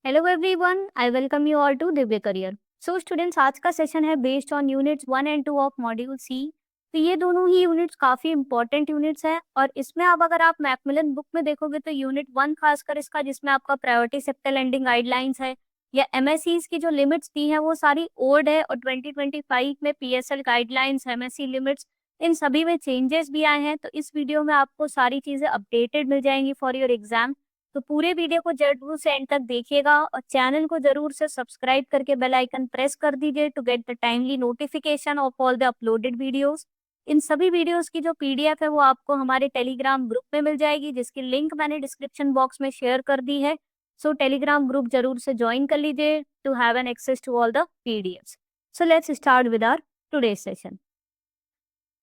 Hello everyone, I welcome you all to Divya career. So students, आज का session है based on units 1 and 2 of module C. तो ये दोनों ही यूनिट्स काफी इंपॉर्टेंट यूनिट्स हैं और इसमें अब अगर आप मैकमिलन बुक में देखोगे तो यूनिट 1 खासकर इसका, जिसमें आपका प्रायोरिटी सेक्टर लेंडिंग गाइडलाइंस है या एमएससीज की जो लिमिट्स दी हैं वो सारी ओल्ड है, और 2025 में पीएसएल गाइडलाइंस, एमएससी लिमिट्स, इन सभी में चेंजेस भी आए हैं। तो इस वीडियो में आपको सारी चीजें अपडेटेड मिल जाएंगी फॉर योर एग्जाम। तो पूरे वीडियो को जरूर से एंड तक देखिएगा और चैनल को जरूर से सब्सक्राइब करके बेल आइकन प्रेस कर दीजिए to get the timely notification of all the uploaded videos. इन सभी वीडियोस की जो पीडीएफ है वो आपको हमारे टेलीग्राम ग्रुप में मिल जाएगी, जिसकी लिंक मैंने डिस्क्रिप्शन बॉक्स में शेयर कर दी है। सो टेलीग्राम ग्रुप जरूर से ज्वाइन कर लीजिए to have an access to all the PDFs. So let's start with our today session.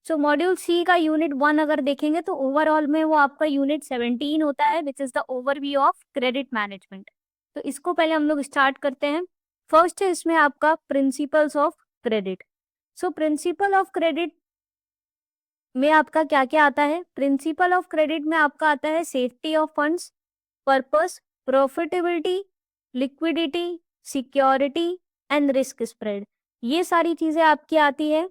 So module C का यूनिट 1 अगर देखेंगे तो ओवरऑल में वो आपका यूनिट 17 होता है, which is the overview of credit management. तो इसको पहले हम लोग स्टार्ट करते हैं। फर्स्ट है इसमें आपका principles of credit. So principal of credit में आपका क्या क्या आता है? प्रिंसिपल ऑफ क्रेडिट में आपका आता है safety of funds, purpose, profitability, liquidity, security and risk spread. ये सारी चीजें आपकी आती है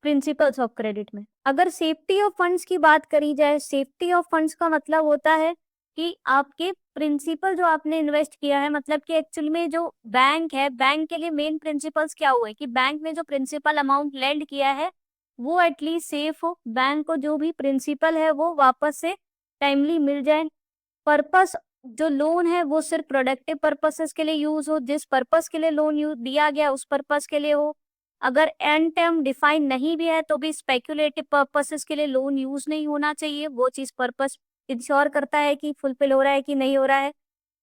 प्रिंसिपल्स ऑफ क्रेडिट में। अगर सेफ्टी ऑफ फंड्स की बात करी जाए, सेफ्टी ऑफ फंड्स का मतलब होता है कि आपके प्रिंसिपल जो आपने इन्वेस्ट किया है, मतलब कि एक्चुअली में जो बैंक है, बैंक के लिए मेन प्रिंसिपल्स क्या हुए कि बैंक ने जो प्रिंसिपल अमाउंट लेंड किया है वो एटलीस्ट सेफ हो, बैंक को जो भी प्रिंसिपल है वो वापस से टाइमली मिल जाए। पर्पस, जो लोन है वो सिर्फ प्रोडक्टिव पर्पसेस के लिए यूज हो, जिस पर्पस के लिए लोन दिया गया उस पर्पस के लिए हो। अगर एंड टर्म डिफाइन नहीं भी है तो भी स्पेक्युलेटिव पर्पसेस के लिए लोन यूज नहीं होना चाहिए, वो चीज पर्पस इंश्योर करता है कि फुलफिल हो रहा है कि नहीं हो रहा है।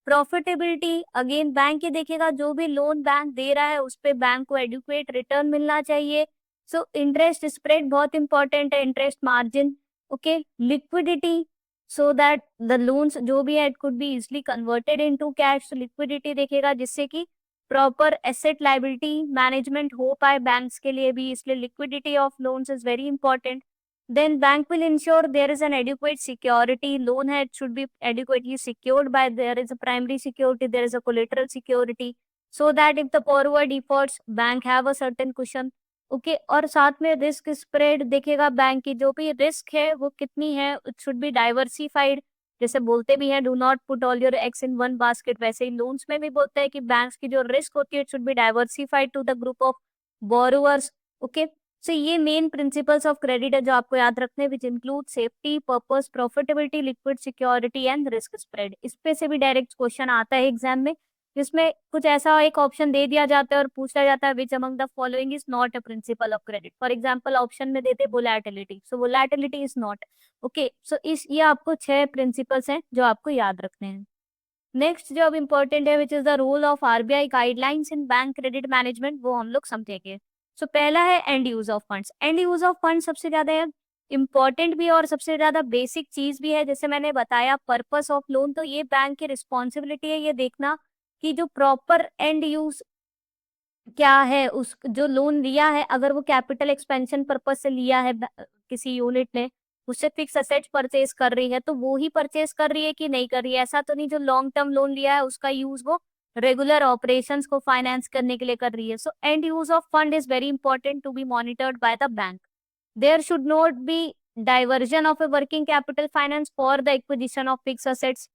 प्रॉफिटेबिलिटी, अगेन बैंक ये देखेगा जो भी लोन बैंक दे रहा है उस पे बैंक को एडुकेट रिटर्न मिलना चाहिए। सो इंटरेस्ट स्प्रेड बहुत इंपॉर्टेंट है, interest margin. Okay, liquidity, so that the loans जो भी है it could be easily converted into cash. Liquidity देखेगा जिससे कि प्रॉपर एसेट लाइबिलिटी मैनेजमेंट हो पाए बैंक्स के लिए भी, इसलिए liquidity of loans is very important. Then bank will ensure there is an adequate security. Loan है, it should be adequately secured by, there is a primary security, there is a collateral security, so that if the borrower defaults, bank have a certain cushion. Okay, और साथ में risk spread देखेगा, bank की जो भी risk है वो कितनी है, इट शुड बी डाइवर्सिफाइड। जैसे बोलते भी हैं do not put all your eggs in one basket, वैसे ही लोन्स में भी बोलते हैं कि बैंक्स की जो रिस्क होती है it should be diversified to the group of borrowers. Okay, so ये मेन प्रिंसिपल्स ऑफ क्रेडिट है जो आपको याद रखने, which include safety, purpose, profitability, liquid, security and risk spread. इस पे से भी डायरेक्ट क्वेश्चन आता है एग्जाम में, जिसमें कुछ ऐसा एक ऑप्शन दे दिया जाता है और पूछा जाता है which among the following is not a principle of credit. For example option में देते volatility, so volatility is not. Okay, so इस ये आपको 6 प्रिंसिपल्स हैं जो आपको याद रखने हैं। नेक्स्ट जो अब इम्पोर्टेंट है, which is the role of RBI guidelines in bank credit management, वो हम लोग समझेंगे। सो पहला है end use of funds. End use of funds सबसे ज्यादा इम्पोर्टेंट भी और सबसे ज्यादा बेसिक चीज भी है। जैसे मैंने बताया पर्पस ऑफ लोन, तो ये बैंक की रिस्पॉन्सिबिलिटी है ये देखना कि जो प्रॉपर एंड यूज क्या है, उस जो लोन लिया है अगर वो कैपिटल एक्सपेंशन पर्पस से लिया है किसी यूनिट ने, उससे फिक्स असेट परचेज कर रही है तो वो ही परचेज कर रही है कि नहीं कर रही है। ऐसा तो नहीं जो लॉन्ग टर्म लोन लिया है उसका यूज वो रेगुलर ऑपरेशंस को फाइनेंस करने के लिए कर रही है। So end use of fund is very important to be monitored by the bank. There should not be diversion of a working capital finance for the acquisition of fixed assets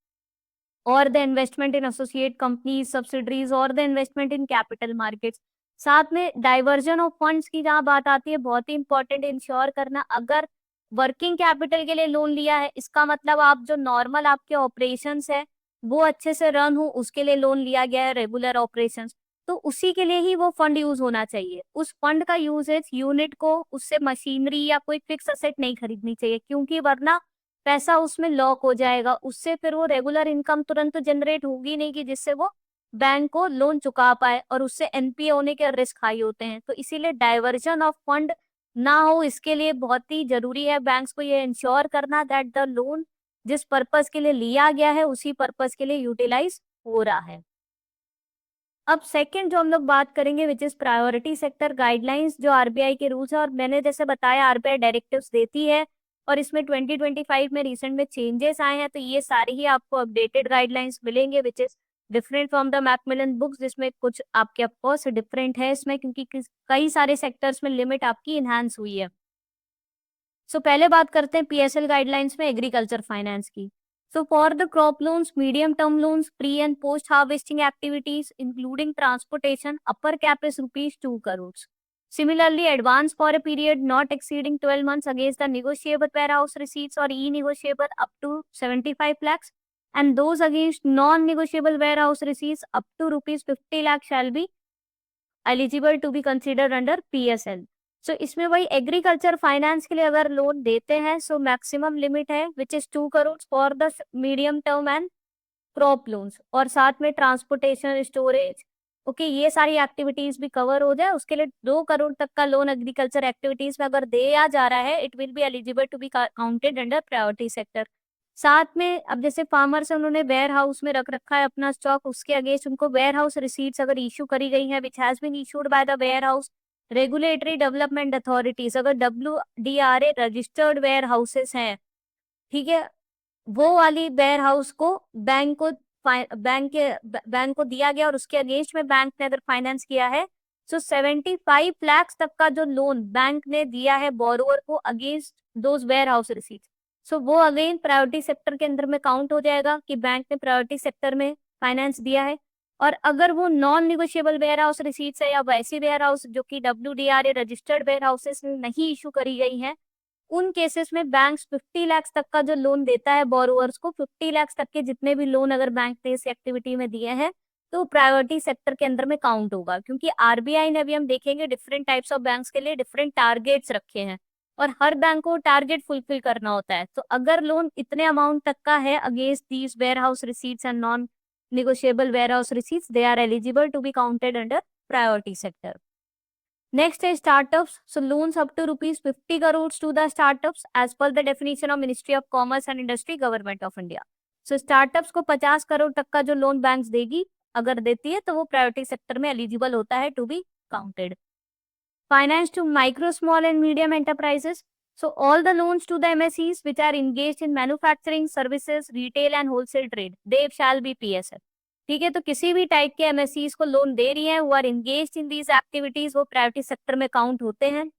or the investment in associate companies, subsidiaries or the investment in capital markets। साथ में diversion of funds की जहाँ बात आती है, बहुत ही important ensure करना, अगर वर्किंग कैपिटल के लिए लोन लिया है इसका मतलब आप जो नॉर्मल आपके ऑपरेशंस है वो अच्छे से रन हो उसके लिए लोन लिया गया है, रेगुलर ऑपरेशंस, तो उसी के लिए ही वो फंड यूज होना चाहिए। उस फंड का यूजेज यूनिट को उससे मशीनरी या कोई फिक्स असेट नहीं खरीदनी चाहिए, क्योंकि वरना पैसा उसमें लॉक हो जाएगा, उससे फिर वो रेगुलर इनकम तुरंत जनरेट होगी नहीं कि जिससे वो बैंक को लोन चुका पाए, और उससे एनपीए होने के रिस्क हाई होते हैं। तो इसीलिए डाइवर्जन ऑफ फंड ना हो, इसके लिए बहुत ही जरूरी है बैंक्स को ये इंश्योर करना दैट द लोन जिस पर्पस के लिए लिया गया है उसी पर्पस के लिए यूटिलाइज हो रहा है। अब सेकंड जो हम लोग बात करेंगे which is priority sector guidelines, जो आरबीआई के रूल्स है, और मैंने जैसे बताया आरबीआई डायरेक्टिव्स देती है और इसमें 2025 में रिसेंट में चेंजेस आए हैं, तो ये सारी ही आपको अपडेटेड गाइडलाइंस मिलेंगे विच is different from the Macmillan books, जिसमें कुछ आपके ऑफकोर्स डिफरेंट है इसमें, क्योंकि कई सारे सेक्टर्स में लिमिट आपकी इनहांस हुई है। पहले बात करते हैं पीएसएल गाइडलाइंस में एग्रीकल्चर फाइनेंस की। For the crop loans, medium term loans, pre and post harvesting activities including transportation, upper cap is ₹2 crore. Similarly, advance for a period not exceeding 12 months against the negotiable warehouse receipts or e-negotiable up to 75 lakhs, and those against non-negotiable warehouse receipts up to rupees 50 lakh shall be eligible to be considered under PSL. इसमें वही agriculture finance के लिए अगर loan देते हैं maximum limit है which is 2 crore for the medium term and crop loans, और साथ में ट्रांसपोर्टेशन, स्टोरेज, ओके, ये सारी एक्टिविटीज भी कवर हो जाए उसके लिए 2 crore तक का लोन एग्रीकल्चर एक्टिविटीज में अगर दिया जा रहा है, it will be eligible to be counted under priority sector. साथ में अब जैसे फार्मर्स उन्होंने वेयर हाउस में रख रखा है अपना स्टॉक, उसके अगेंस्ट उनको वेयर हाउस रिसीट्स अगर इशू करी गई है which has been issued by the warehouse regulatory development authorities, अगर WDRA रजिस्टर्ड वेयर हाउसेस हैं, ठीक है, वो वाली वेयर हाउस को बैंक को दिया गया और उसके अगेंस्ट में बैंक ने अगर फाइनेंस किया है 75 लाख तक का जो लोन बैंक ने दिया है बोरोवर को against those warehouse receipts, वो अगेन प्रायोरिटी सेक्टर के अंदर में काउंट हो जाएगा कि बैंक ने प्रायोरिटी सेक्टर में फाइनेंस दिया है। और अगर वो non negotiable warehouse receipts है या वैसी वेयर हाउस जो कि WDRA रजिस्टर्ड वेयर हाउसेस नहीं इशू करी गई हैं, उन केसेस में बैंक 50 लाख तक का जो लोन देता है बोरोवर्स को, 50 लाख तक के जितने भी लोन अगर बैंक ने इस एक्टिविटी में दिए हैं तो प्रायोरिटी सेक्टर के अंदर में काउंट होगा, क्योंकि आरबीआई ने, अभी हम देखेंगे, डिफरेंट टाइप्स ऑफ बैंक्स के लिए डिफरेंट टारगेट्स रखे हैं और हर बैंक को टारगेट फुलफिल करना होता है। तो अगर लोन इतने अमाउंट तक का है against these ware house receipts and non negotiable warehouse receipts, they are eligible to be counted under priority sector. Next is startups. Loans up to ₹50 crores to the startups as per the definition of Ministry of Commerce and Industry, Government of India. Startups को 50 करोड़ तक का जो loan banks देगी, अगर देती है तो वो प्रायोरिटी सेक्टर में एलिजिबल होता है to be counted. Finance to micro, small and medium enterprises. All the loans to the MSEs which are engaged in manufacturing, services, retail and wholesale trade, they shall be PSL. ठीक है, तो किसी भी type के MSEs को loan दे रही हैं, वो are engaged in these activities, वो प्रायोरिटी सेक्टर में काउंट होते हैं।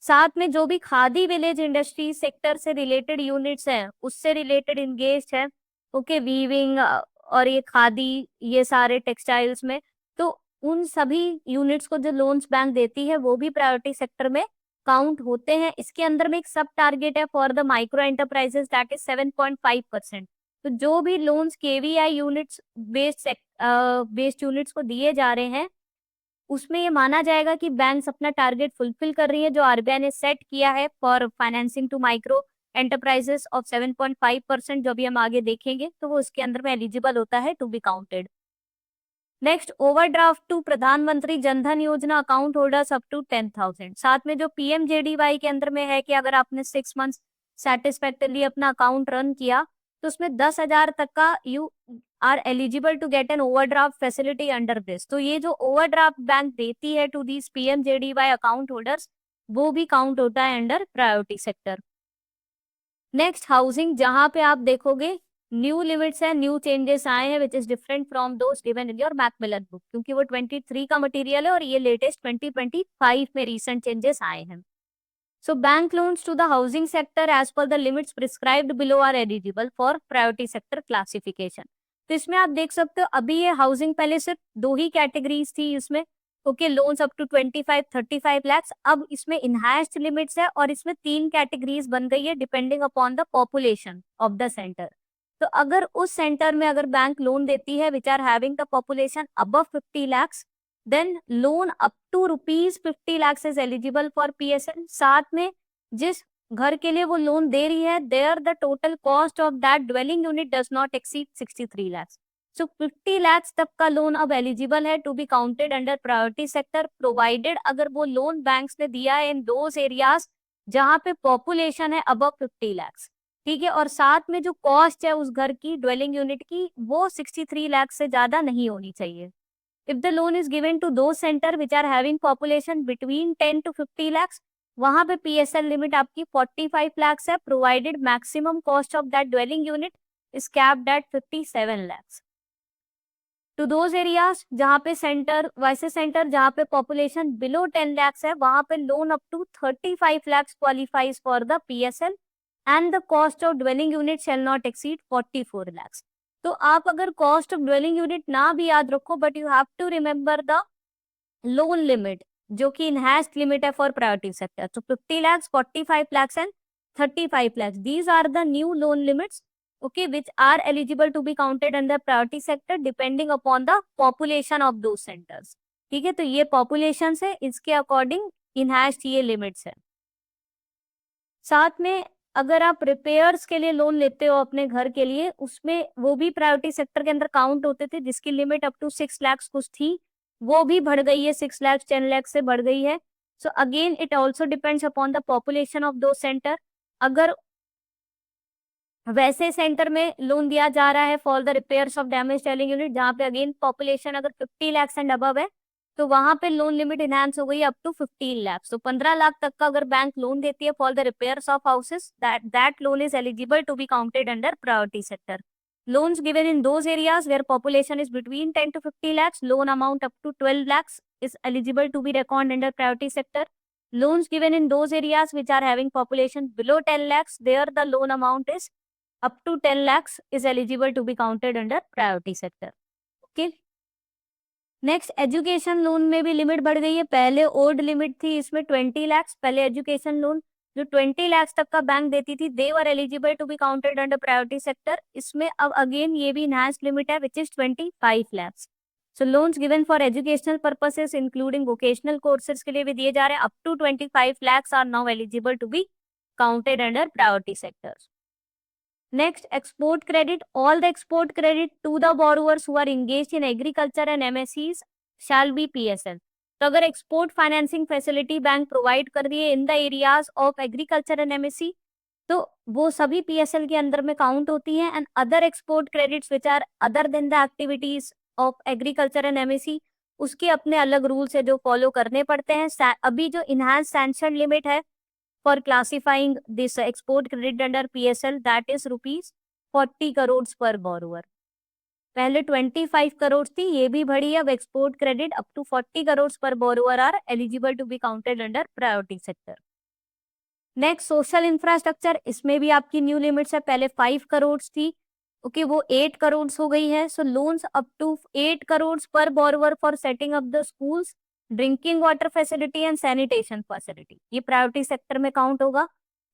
साथ में जो भी खादी विलेज इंडस्ट्री सेक्टर से रिलेटेड यूनिट्स हैं, उससे रिलेटेड इंगेज है, ओके, वीविंग और ये खादी, ये सारे टेक्सटाइल्स में, तो उन सभी यूनिट्स को जो लोन्स बैंक देती है वो भी प्रायोरिटी सेक्टर में काउंट होते हैं। इसके अंदर में एक सब टारगेट है for the micro enterprises, that is 7.5%। तो जो भी लोन्स केवीआई यूनिट्स बेस्ड यूनिट्स को दिए जा रहे हैं, उसमें ये माना जाएगा कि बैंक्स अपना टारगेट फुलफिल कर रही है जो आरबीआई ने सेट किया है for financing to micro enterprises of 7.5%, जो भी हम आगे देखेंगे, तो वो इसके अंदर में एलिजिबल होता है to be counted. Next, overdraft to Pradhan Mantri Jan Dhan योजना अकाउंट होल्डर्स अप टू 10,000। साथ में जो PMJDY के अंदर में है कि अगर आपने 6 मंथ सेटिस्फैक्टरली अपना अकाउंट रन किया तो उसमें 10,000 तक का you are eligible to get an overdraft facility under this. तो ये जो ओवरड्राफ्ट बैंक देती है to these PMJDY account holders, वो भी काउंट होता है under priority sector. Next, housing, जहां पे आप देखोगे न्यू लिमिट्स है, न्यू चेंजेस आए हैं which is different from those given in your Macmillan book, क्योंकि वो 23 का मटेरियल है और ये लेटेस्ट 2025 में रिसेंट चेंजेस आए हैं। Bank loans to the housing sector as per the limits prescribed below are eligible for priority sector classification. तो इसमें आप देख सकते हो, अभी ये हाउसिंग पहले सिर्फ 2 ही कैटेगरीज थी इसमें, okay, loans up to 25-35 lakh. अब इसमें इनहैंस्ड लिमिट्स है और इसमें 3 कैटेगरीज बन गई है depending upon the population of the centre. तो अगर उस सेंटर में अगर बैंक लोन देती है which are having the population above 50 lakh, then loan up to ₹50 lakh is eligible for PSL। साथ में जिस घर के लिए वो लोन दे रही है, there the total cost of that dwelling unit does not exceed 63 lakh. 50 lakh तक का लोन अब एलिजिबल है to be counted under priority sector, provided अगर वो लोन बैंक्स ने दिया है इन दोज एरियाज जहां पे पॉपुलेशन है अबव 50 लाख, ठीक है, और साथ में जो कॉस्ट है उस घर की ड्वेलिंग यूनिट की वो 63 लाख से ज्यादा नहीं होनी चाहिए। If the loan is given to दो centre which are having population between 10 to 50 lakh, वहां पे PSL लिमिट आपकी 45 लाख है, provided maximum cost of that dwelling unit is capped at 57 lakh. To those areas जहाँ पे सेंटर वैसे सेंटर जहाँ पे पॉपुलेशन बिलो 10 lakhs है, वहां पे loan up to 35 lakhs qualifies for the PSL and the cost of dwelling unit shall not exceed 44 lakhs। तो आप अगर कॉस्ट ऑफ ड्वेलिंग यूनिट ना भी याद रखो, but you have to remember the loan limit जो कि इनहैंस्ड लिमिट है फॉर प्रायोरिटी सेक्टर। तो 50 lakhs, 45 lakhs and 35 lakhs, these are the new loan limits, okay, which are eligible to be counted under priority sector depending upon the population of those centers। ठीक है, तो ये population है, इसके according enhanced ये limits है। साथ में अगर आप रिपेयर्स के लिए लोन लेते हो अपने घर के लिए, उसमें वो भी प्रायोरिटी सेक्टर के अंदर काउंट होते थे, जिसकी लिमिट अप टू 6 lakhs कुछ थी, वो भी बढ़ गई है, 6 lakhs 10 lakhs से बढ़ गई है। So again it also depends upon the population of दो सेंटर। अगर वैसे सेंटर में लोन दिया जा रहा है for the repairs of damage dwelling unit, जहाँ पे अगेन पॉपुलेशन अगर 50 lakhs एंड अबव है, तो वहां पे लोन लिमिट इनहांस हो गई अप टू 15 lakhs। तो 15 लाख तक का अगर बैंक लोन देती है for the repairs of houses, that loan is eligible to be counted under priority sector. Loans given in those areas where population is between 10 to 50 lakhs, loan amount up to 12 lakhs is eligible to be reckoned under priority sector. Loans given in those areas which are having population below 10 lakhs, there the loan amount is up to 10 lakhs is eligible to be counted under priority sector। Okay. Next, education loan में भी limit बढ़ गई है। पहले old limit थी इसमें 20 lakhs। पहले education loan जो 20 lakhs तक का बैंक देती थी, they were eligible to be counted under priority sector. इसमें अब अगेन ये भी इनहैंस्ड लिमिट है which is 25 lakhs। So loans given for educational purposes including vocational courses के लिए भी दिए जा रहे हैं, up to 25 lakhs are now eligible to be counted under priority sector. Next, export credit. All the export credit to the borrowers who are engaged in agriculture and MSCs shall be PSL। तो अगर export financing facility bank provide कर दिए in the areas of agriculture and MSc, तो वो सभी PSL के अंदर में काउंट होती हैं। And other export credits which are other than the activities of agriculture and MSE, उसके अपने अलग रूल्स है जो फॉलो करने पड़ते हैं। अभी जो इनहांस सैंक्शन लिमिट है for classifying this export credit under PSL, that is rupees 40 crores per borrower। पहले 25 crores थी, ये भी बढ़ी है। अब export credit up to 40 crores per borrower are eligible to be counted under priority sector. Next, social infrastructure, इसमें भी आपकी न्यू लिमिट्स है। पहले 5 crores थी, ओके, वो 8 crores हो गई है। So loans up to 8 crores per borrower for setting up the schools, drinking water facility and sanitation facility, ये प्रायोरिटी सेक्टर में काउंट होगा।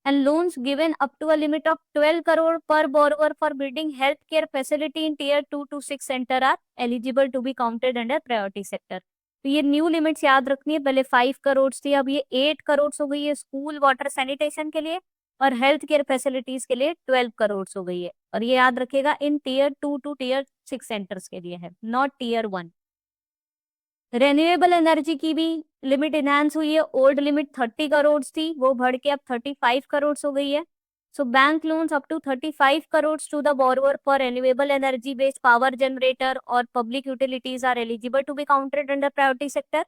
And loans given up to a limit of 12 crore per borrower for building health care facility in tier 2 to 6 centre are eligible to be counted under priority sector. तो ये new limits याद रखनी है। पहले 5 crores थी, अब ये 8 crores हो गई है स्कूल वाटर सैनिटेशन के लिए, और हेल्थ केयर फैसिलिटीज के लिए 12 crores हो गई है। और ये याद रखेगा इन टियर 2 to टियर 6 सेंटर्स के लिए है, नॉट टियर 1। रेन्यूएबल एनर्जी की भी लिमिट इनहांस हुई है। ओल्ड लिमिट 30 crores थी, वो बढ़ के अब 35 crores हो गई है। So bank loans up to 35 crores to the borrower for renewable energy based power generator और public utilities are eligible to be counted under priority sector.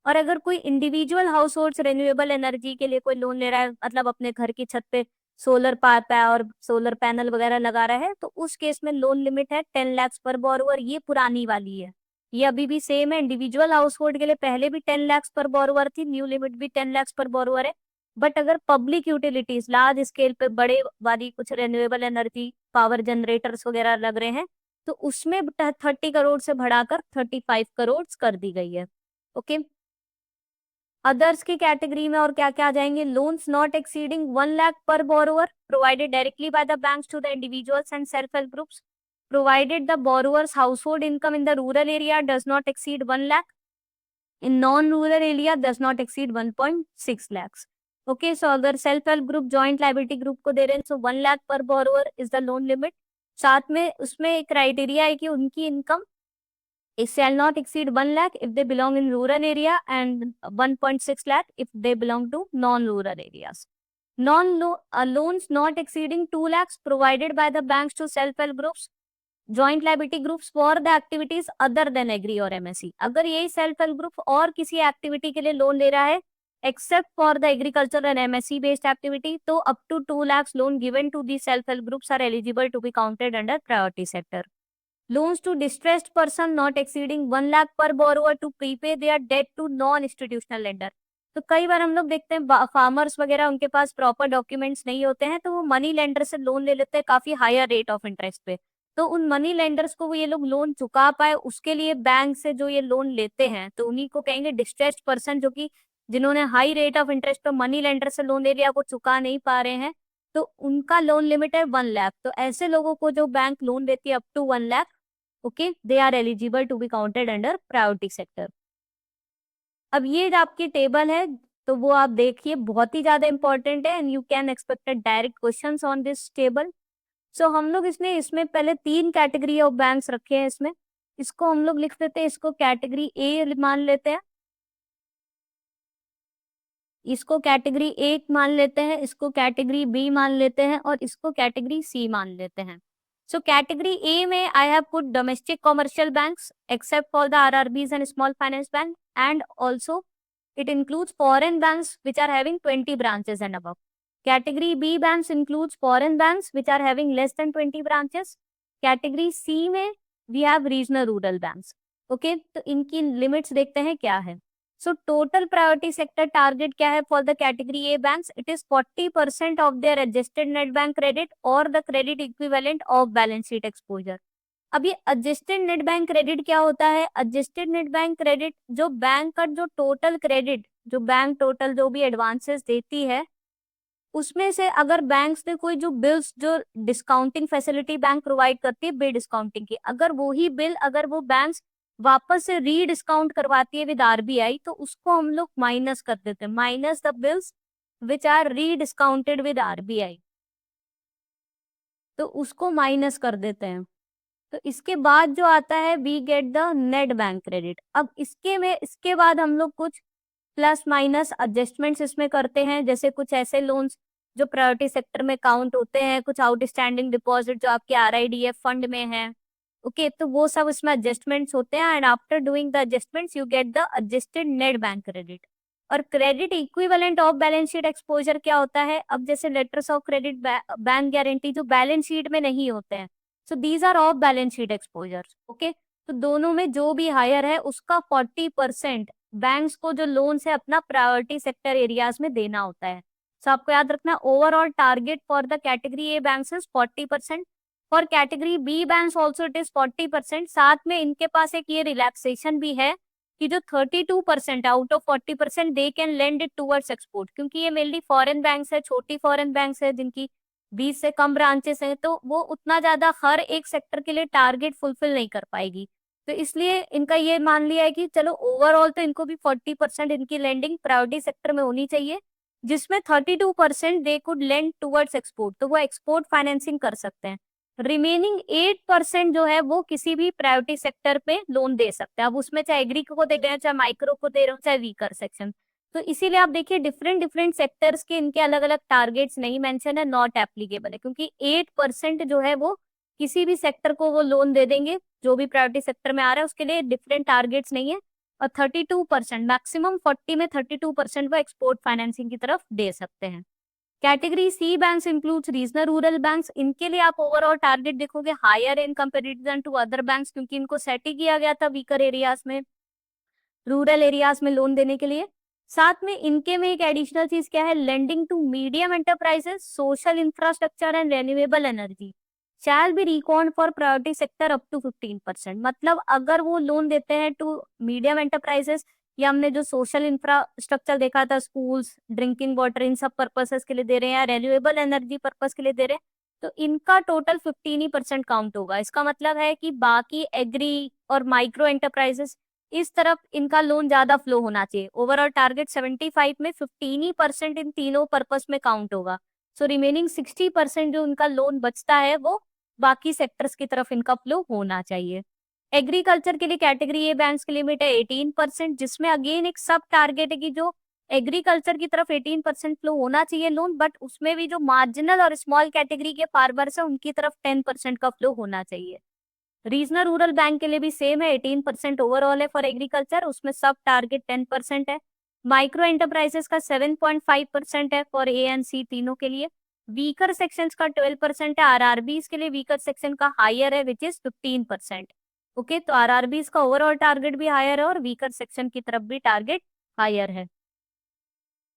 और अगर कोई individual household renewable energy के लिए कोई लोन ले रहा है, मतलब अपने घर की छत पे सोलर पार्क है और सोलर पैनल वगैरह लगा रहा है, तो उस केस में लोन लिमिट है 10 lakhs पर बोरोवर। ये पुरानी वाली है, ये अभी भी सेम है। इंडिविजुअल हाउस होल्ड के लिए पहले भी 10 lakhs पर बोरोवर थी, न्यू लिमिट भी 10 lakhs पर बोरोवर है। बट अगर पब्लिक यूटिलिटीज लार्ज स्केल पे बड़े वाली कुछ रेन्यूएबल एनर्जी पावर जनरेटर्स वगैरह लग रहे हैं, तो उसमें 30 crore से बढ़ाकर 35 crores कर दी गई है। ओके, अदर्स की कैटेगरी में और क्या क्या आ जाएंगे? Loans not exceeding 1 lakh per borrower provided directly by the banks to the individuals and self help groups, provided the borrower's household income in the rural area does not exceed 1 lakh, in non-rural area does not exceed 1.6 lakhs। Okay, so अगर self help group joint liability group को दे रहे हैं, so 1 lakh पर borrower is the loan limit। साथ में उसमें एक criteria है कि उनकी income it shall not exceed 1 lakh if they belong in rural area and 1.6 lakh if they belong to non-rural areas। Loans not exceeding 2 lakhs provided by the banks to self-help groups, joint liability groups for the activities other than agri और MSE. अगर यही self help group और किसी activity के लिए loan ले रहा है except for the agriculture and MSC based activity, तो up to 2 lakhs loan given to the self help groups are eligible to be counted under priority sector. Loans to distressed person not exceeding 1 lakh per borrower to prepay their debt to non institutional lender. तो कई बार हम लोग देखते हैं farmers वगैरह उनके पास proper documents नहीं होते हैं, तो वो मनी लेंडर से लोन ले लेते हैं काफी हायर रेट ऑफ इंटरेस्ट पे। तो उन मनी लेंडर्स को वो ये लोग लोन चुका पाए, उसके लिए बैंक से जो ये लोन लेते हैं तो उन्हीं को कहेंगे डिस्ट्रेस्ड पर्सन, जो कि जिन्होंने हाई रेट ऑफ इंटरेस्ट पर मनी लेंडर से लोन ले लिया, वो चुका नहीं पा रहे हैं, तो उनका लोन लिमिट है 1 लाख। तो ऐसे लोगों को जो बैंक लोन देती है up to 1 lakh, okay, they are eligible to be counted under priority sector. अब ये जो आपकी टेबल है तो वो आप देखिए बहुत ही ज्यादा इंपॉर्टेंट है and you can expect direct questions on this table. So हम लोग इसमें पहले 3 कैटेगरी ऑफ बैंक्स रखे हैं। इसमें इसको हम लोग लिख देते हैं, इसको कैटेगरी ए मान लेते हैं, इसको कैटेगरी ए मान लेते हैं, इसको कैटेगरी बी मान लेते हैं और इसको कैटेगरी सी मान लेते हैं। सो कैटेगरी ए में I have put domestic commercial banks accept for the RRBs and small finance bank, and also it includes foreign banks which are having 20 branches and above. Category B banks includes foreign banks which are having less than 20 branches. Category C में we have regional rural banks. Okay, तो इनकी limits देखते हैं क्या है। So total priority sector target क्या है for the category A banks? It is 40% of their adjusted net bank credit or the credit equivalent of balance sheet exposure. अब ये एडजस्टेड नेट बैंक क्रेडिट क्या होता है? एडजस्टेड नेट बैंक क्रेडिट जो bank का जो टोटल क्रेडिट, जो bank total जो भी एडवांसेस देती है, उसमें से अगर बैंक्स ने कोई जो बिल्स, जो डिस्काउंटिंग फैसिलिटी बैंक प्रोवाइड करती है बिल डिस्काउंटिंग की, अगर वही बिल अगर वो बैंक्स वापस से री डिस्काउंट करवाती है विद आरबीआई, तो उसको हम लोग माइनस कर देते हैं, minus the bills which are rediscounted with RBI, तो उसको माइनस कर देते हैं। तो इसके बाद जो आता है we get the net bank credit. अब इसके बाद हम लोग कुछ प्लस माइनस एडजस्टमेंट्स इसमें करते हैं, जैसे कुछ ऐसे लोन्स जो प्रायोरिटी सेक्टर में काउंट होते हैं, कुछ आउटस्टैंडिंग डिपॉजिट जो आपके आरआईडीएफ फंड में है, ओके, तो वो सब इसमें एडजस्टमेंट्स होते हैं, and after doing the adjustments you get the adjusted net bank credit. और credit equivalent of balance sheet exposure क्या होता है? अब जैसे letters of credit, bank guarantee जो बैलेंस शीट में नहीं होते हैं, so these are off balance sheet exposure, okay. तो दोनों में जो भी हायर है उसका 40% बैंक्स को जो लोन है अपना प्रायोरिटी सेक्टर एरियाज में देना होता है। सो आपको याद रखना, overall target for the category A banks is 40%, for category B banks also it is 40%। साथ में इनके पास एक ये रिलैक्सेशन भी है कि जो 32% out of 40% they can lend it towards export, क्योंकि ये मेनली फॉरेन बैंक्स है, छोटी फॉरेन बैंक्स है जिनकी 20 से कम ब्रांचेस हैं, तो वो उतना ज्यादा हर एक सेक्टर के लिए टारगेट फुलफिल नहीं कर पाएगी। तो इसलिए इनका ये मान लिया है कि चलो ओवरऑल तो इनको भी 40% इनकी लेंडिंग प्रायोरिटी सेक्टर में होनी चाहिए, जिसमें 32% they could lend towards export, तो वो एक्सपोर्ट फाइनेंसिंग कर सकते हैं। रिमेनिंग 8% जो है वो किसी भी प्रायोरिटी सेक्टर पे लोन दे सकते हैं। अब उसमें चाहे एग्री को दे रहे हैं, चाहे माइक्रो को दे रहे हो, चाहे वीकर सेक्शन। तो इसीलिए आप देखिए डिफरेंट डिफरेंट सेक्टर्स के इनके अलग अलग टारगेट्स नहीं मेंशन है, नॉट एप्लीकेबल है, क्योंकि 8% जो है वो किसी भी सेक्टर को वो लोन दे देंगे जो भी प्रायोरिटी सेक्टर में आ रहा है, उसके लिए डिफरेंट टारगेट्स नहीं है। और 32% मैक्सिमम 40 में 32% वो एक्सपोर्ट फाइनेंसिंग की तरफ दे सकते हैं। Category C banks includes regional rural banks. इनके लिए आप ओवरऑल टारगेट देखोगे higher in comparison to other banks, क्योंकि इनको सेट ही किया गया था वीकर एरियाज में, रूरल एरियाज में लोन देने के लिए। साथ में इनके में एक एडिशनल चीज क्या है? Lending to medium enterprises, social infrastructure and renewable energy shall be record for priority sector up to 15%। मतलब अगर वो लोन देते हैं टू मीडियम एंटरप्राइजेस, या हमने जो सोशल इंफ्रास्ट्रक्चर देखा था, स्कूल्स, ड्रिंकिंग वाटर, इन सब पर्पसेस के लिए दे रहे हैं, या रिन्यूएबल एनर्जी पर्पस के लिए दे रहे हैं, तो इनका टोटल 15% काउंट होगा। इसका मतलब है कि बाकी एग्री और माइक्रो एंटरप्राइजेस इस तरफ इनका लोन ज्यादा फ्लो होना चाहिए। ओवरऑल टारगेट 75 में 15% इन तीनों पर्पस में काउंट होगा। सो रिमेनिंग 60% जो उनका लोन बचता है वो बाकी सेक्टर्स की तरफ इनका फ्लो होना चाहिए। एग्रीकल्चर के लिए कैटेगरी ए बैंक्स की लिमिट है 18%, जिसमें अगेन एक सब टारगेट है कि जो एग्रीकल्चर की तरफ 18% फ्लो होना चाहिए लोन, बट उसमें भी जो मार्जिनल और स्मॉल कैटेगरी के फार्मर्स है उनकी तरफ 10% का फ्लो होना चाहिए। रीजनल रूरल बैंक के लिए भी सेम है, 18% ओवरऑल है फॉर एग्रीकल्चर, उसमें सब टारगेट 10% है। माइक्रो एंटरप्राइजेस का 7.5% है फॉर ए एंड सी तीनों के लिए। वीकर सेक्शंस का 12% है, आरआरबीज के लिए वीकर सेक्शन का हायर है विच इज 15%। ओके, तो आरआरबीज का ओवरऑल टारगेट भी हायर है और वीकर सेक्शन की तरफ भी टारगेट हायर है।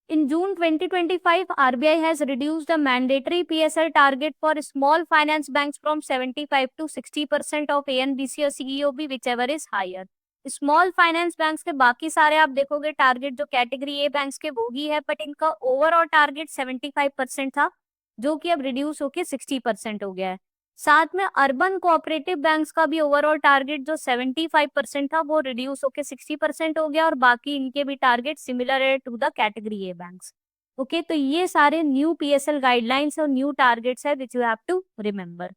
In June 2025, RBI has reduced the mandatory PSL target for small finance banks from 75 to 60% of ANBC or CEOB, whichever is higher. Small finance banks के बाकी सारे आप देखोगे टारगेट जो कैटेगरी ए बैंक्स के वो ही है, बट इनका ओवरऑल टारगेट 75% था, जो कि अब रिड्यूस होके 60% हो गया है। साथ में अर्बन कोऑपरेटिव बैंक्स का भी ओवरऑल टारगेट जो 75% था वो रिड्यूस होके 60% हो गया, और बाकी इनके भी टारगेट सिमिलर है to the category A banks. Okay, तो ये सारे न्यू पीएसएल गाइडलाइंस और न्यू टारगेट्स है which you have to remember.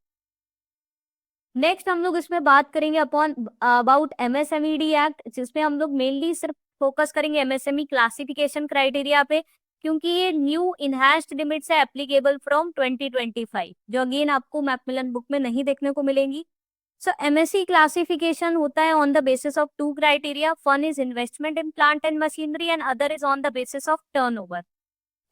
Next हम लोग इसमें बात करेंगे अपॉन अबाउट एमएसएमईडी एक्ट, जिसमें हम लोग मेनली सिर्फ फोकस करेंगे एमएसएमई क्लासिफिकेशन क्राइटेरिया पे, क्योंकि ये न्यू इनहैंस्ड लिमिट्स है एप्लीकेबल फ्रॉम 2025, जो अगेन आपको मैकमिलन बुक में नहीं देखने को मिलेंगी। सो एमएससी क्लासिफिकेशन होता है on the basis of two criteria, one is investment in plant and machinery and other is on the basis of turnover.